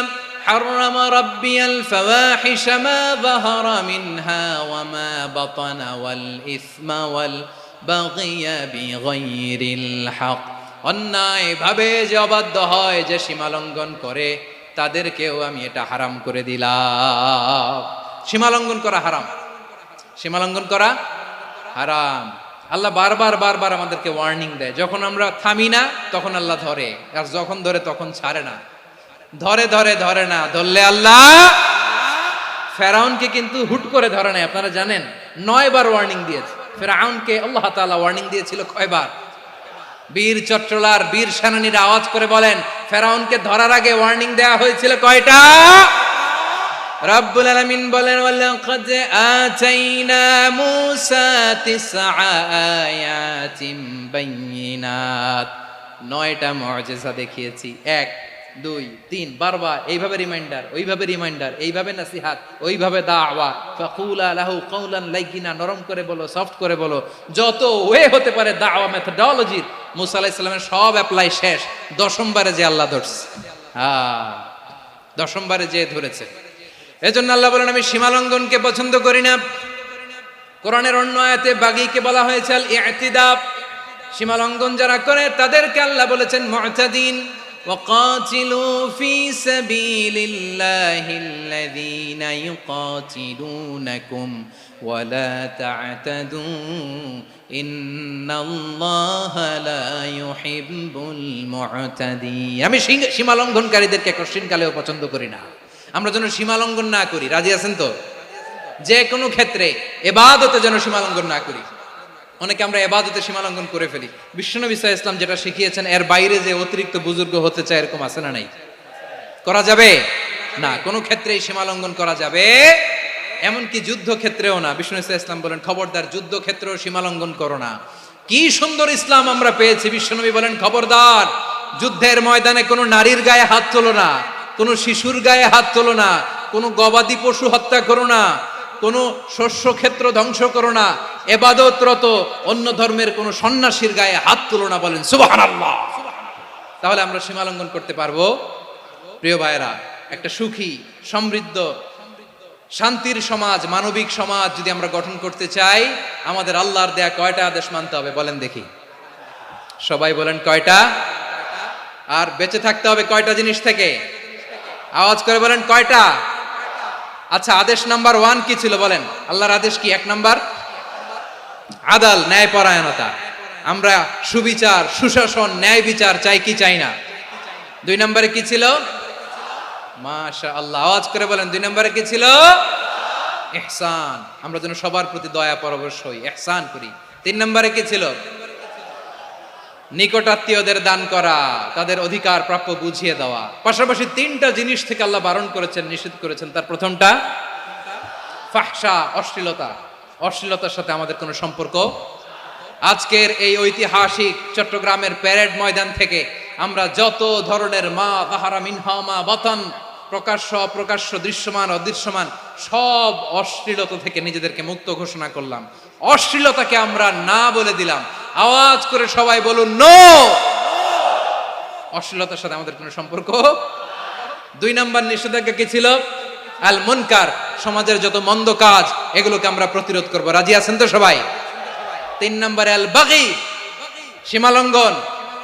S1: হাররামা রাব্বিয়াল ফাওয়াহিশা মা যাহারা মিনহা ওয়া মা বাতানা ওয়াল ইসমা ওয়াল বাগিয়া বিগাইরিল হক। অন্যায় ভাবে যে অবাধ্য হয়, যে সীমা লঙ্ঘন করে, তাদেরকেও আমি এটা হারাম করে দিলাম। সীমা লঙ্ঘন করা হারাম, সীমা লঙ্ঘন করা হারাম। আল্লাহ বারবার বারবার আমাদেরকে ওয়ার্নিং দেয়। যখন আমরা থামি না তখন আল্লাহ ধরে, আর যখন ধরে তখন ছাড়ে না। ধরে ধরে ধরে না, ধরলে আল্লাহ। ফেরাউনকে কিন্তু হুট করে ধরে নাই, আপনারা জানেন 9 বার ওয়ার্নিং দিয়েছে। ফেরাউনকে আল্লাহ তাআলা ওয়ার্নিং দিয়েছিল কয়বার? বীর চট্টলার বীর সেনানীরা আওয়াজ করে বলেন, ফেরাউনকে ধরার আগে ওয়ার্নিং দেওয়া হয়েছিল কয়টা? রাব্বুল আলামিন বলেন, ওয়ালাকাদ আতাইনা মূসা 9 আয়াতিন বাইয়িনাত। 9টা মুআজিজা দেখিয়েছি। 1 2 3 বারবার এইভাবে রিমাইন্ডার, ওইভাবে রিমাইন্ডার, এইভাবে নসিহাত, ওইভাবে দাওয়া। ফাকুলা লাহু কাওলান লাইয়িনা, নরম করে বলো, সফট করে বলো, যত ওয়ে হতে পারে দাওয়া মেথডোলজি। মূসা আলাইহিস সালামের সব অ্যাপ্লাই শেষ। 10ম বারে যে আল্লাহ ধরছে, 10ম বারে যে ধরেছে। এজন্য আল্লাহ বলেন, আমি সীমা লঙ্ঘনকে পছন্দ করি না। কোরআনের অন্য আয়াতে বাগীকে বলা হয়েছে আল ইতিদা। সীমা লঙ্ঘন যারা করে তাদেরকে আল্লাহ বলেছেন মুতাদিন। وقاتلوا في سبيل الله الذين يقاتلونكم ولا تعتدوا إن الله لا يحب المعتدين। আমি সীমা লঙ্ঘনকারীদেরকে কোশ্চিনকালেও পছন্দ করি না। আমরা যেন সীমা লঙ্ঘন না করি, রাজি আছেন তো? যে কোনো ক্ষেত্রে ইবাদতে যেন সীমা লঙ্ঘন না করি। অনেকে আমরা ইবাদতে সীমা লঙ্ঘন করে ফেলি। বিশ্বনবী সাল্লাল্লাহু আলাইহি ওয়াসাল্লাম যেটা শিখিয়েছেন এর বাইরে যে অতিরিক্ত বুজুর্গ হতে চায় এরকম আছে না নাই? করা যাবে না, কোনো ক্ষেত্রেই সীমা লঙ্ঘন করা যাবে, এমনকি যুদ্ধ ক্ষেত্রেও না। বিশ্বনবী সাল্লাল্লাহু আলাইহি ওয়াসাল্লাম বলেন খবরদার যুদ্ধ ক্ষেত্রেও সীমা লঙ্ঘন করো না। কি সুন্দর ইসলাম আমরা পেয়েছি। বিশ্বনবী বলেন খবরদার যুদ্ধের ময়দানে কোনো নারীর গায়ে হাত তোলো না, কোনো শিশুর গায়ে হাত তোলো না, কোনো গবাদি পশু হত্যা করো না, কোনো শস্য ক্ষেত্র ধ্বংস করো না, ইবাদতরত অন্য ধর্মের কোনো সন্ন্যাসীর গায়ে হাত তোলো না। বলেন সুবহানাল্লাহ। তাহলে আমরা সীমা লঙ্ঘন করতে পারবো? প্রিয় ভাইরা, একটা সুখী সমৃদ্ধ শান্তির সমাজ, মানবিক সমাজ যদি আমরা গঠন করতে চাই, আমাদের আল্লাহর দেয়া কয়টা আদেশ মানতে হবে বলেন দেখি? সবাই বলেন কয়টা? আর বেঁচে থাকতে হবে কয়টা জিনিস থেকে? আওয়াজ করে বলেন কয়টা? আচ্ছা, আদেশ নাম্বার 1 কি ছিল বলেন? আল্লাহর আদেশ কি? 1 নাম্বার আদাল, ন্যায়পরায়ণতা। আমরা সুবিচার, সুশাসন, ন্যায় বিচার চাই কি চাই না? 2 নম্বরে কি ছিল? মাশাআল্লাহ, আওয়াজ করে বলেন 2 নম্বরে কি ছিল? ইহসান। আমরা যেন সবার প্রতি দয়া পরবশ হই, ইহসান করি। 3 নম্বরে কি ছিল? নিকটাত্মীয়দের দান করা, তাদের অধিকার প্রাপ্য বুঝিয়ে দেওয়া। পাশাপাশি 3টা জিনিস থেকে আল্লাহ বারণ করেছেন, নিষেধ করেছেন। তার প্রথমটা ফাহশা, অশ্লীলতা। অশ্লীলতার সাথে আমাদের কোনো সম্পর্ক। আজকের এই ঐতিহাসিক চট্টগ্রামের প্যারেড ময়দান থেকে আমরা যত ধরনের মা তাহারা মিনহা মা বাতান, প্রকাশ্য অপ্রকাশ্য, দৃশ্যমান অদৃশ্যমান, সব অশ্লীলতা থেকে নিজেদেরকে মুক্ত ঘোষণা করলাম। অশ্লীলতাকে আমরা না বলে দিলাম। আওয়াজ করে সবাই বলুন নো। অশ্লীলতার সাথে আমাদের কোনো সম্পর্ক। 2 নম্বর নিষেধাজ্ঞা কি ছিল? আল মুনকার, সমাজের যত মন্দ কাজ এগুলোকে আমরা প্রতিরোধ করব। রাজি আছেন তো সবাই? 3 নম্বরে আল বাগি, সীমালঙ্ঘন।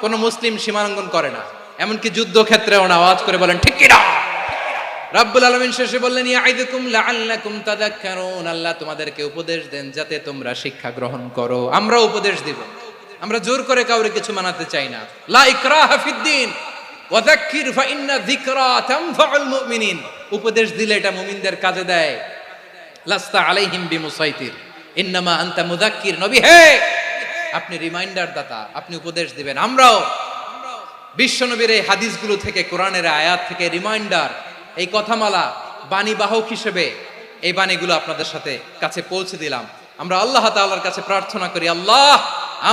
S1: কোন মুসলিম সীমালঙ্ঘন করে না, এমনকি যুদ্ধ ক্ষেত্রেও না। আওয়াজ করে বলেন ঠিক কি না? রব্বুল আলামিন শেষে বললেন ইয়াইদুকুম লাআল্লাকুম তাযাক্কারুন। আল্লাহ তোমাদেরকে উপদেশ দেন যাতে তোমরা শিক্ষা গ্রহণ করো। আমরা উপদেশ দিব, আমরা জোর করে কাউরে কিছু মানাতে চাই না। লা ইকরাহা ফিদ্দিন ওয়া যাক্কির ফা ইন্না যিকরা তানফাউল মুমিনিন। উপদেশ দিলে এটা মুমিনদের কাজে দেয়। লাস্তা আলাইহিম বিমুসাইতির ইন্নামা আনতা মুযাক্কির। নবী হে, আপনি রিমাইন্ডার দাতা, আপনি উপদেশ দিবেন। আমরাও বিশ্বনবীর এই হাদিসগুলো থেকে, কোরআনের আয়াত থেকে রিমাইন্ডার, এই কথামালা, বাণী বাহক হিসেবে এই বাণীগুলো আপনাদের সাথে কাছে পৌঁছে দিলাম। আমরা আল্লাহ তাআলার কাছে প্রার্থনা করি, আল্লাহ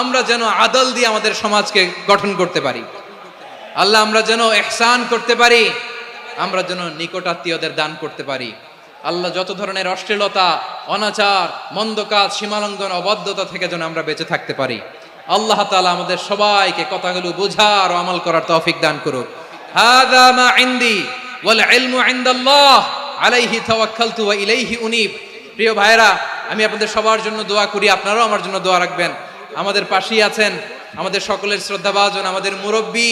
S1: আমরা যেন আদল দিয়ে আমাদের সমাজকে গঠন করতে পারি। আল্লাহ আমরা যেন ইহসান করতে পারি, আমরা যেন নিকটাত্মীয়দের দান করতে পারি। আল্লাহ যত ধরনের অশ্লীলতা, অনাচার, মন্দ কাজ, সীমালঙ্ঘন, অবাধ্যতা থেকে যেন আমরা বেঁচে থাকতে পারি। আল্লাহ তাআলা আমাদের সবাইকে কথাগুলো বোঝার ও আমল করার তৌফিক দান করুক। হাযা মা ইনদি ওয়াল ইলমু ইনদাল্লাহ আলাইহি তাওয়াক্কালতু ওয়া ইলাইহি উনীব। প্রিয় ভাইরা, আমি আপনাদের সবার জন্য দোয়া করি, আপনারাও আমার জন্য দোয়া রাখবেন। আমাদের পাশেই আছেন আমাদের সকলের শ্রদ্ধাভাজন, আমাদের মুরব্বী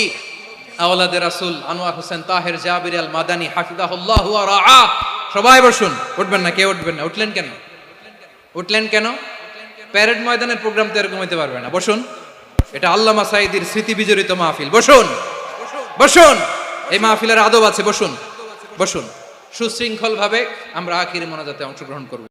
S1: আওলাদে রাসূল আনোয়ার হোসেন তাহের জাবির আল মাদানী হাফিজাহুল্লাহু ওয়া রাআ। সবাই বসুন। উঠবেন না, কেউ উঠবেন না। উঠলেন কেন? উঠলেন কেন? প্যারেড ময়দানের প্রোগ্রাম তো এরকম হইতে পারবে না। বসুন, এটা আল্লামা সাঈদীর স্মৃতি বিজড়িত মাহফিল। বসুন, বসুন। এই মাহফিলের আদব আছে। বসুন, বসুন। সুশৃঙ্খল ভাবে আমরা আখিরি মোনাজাতে অংশগ্রহণ করব।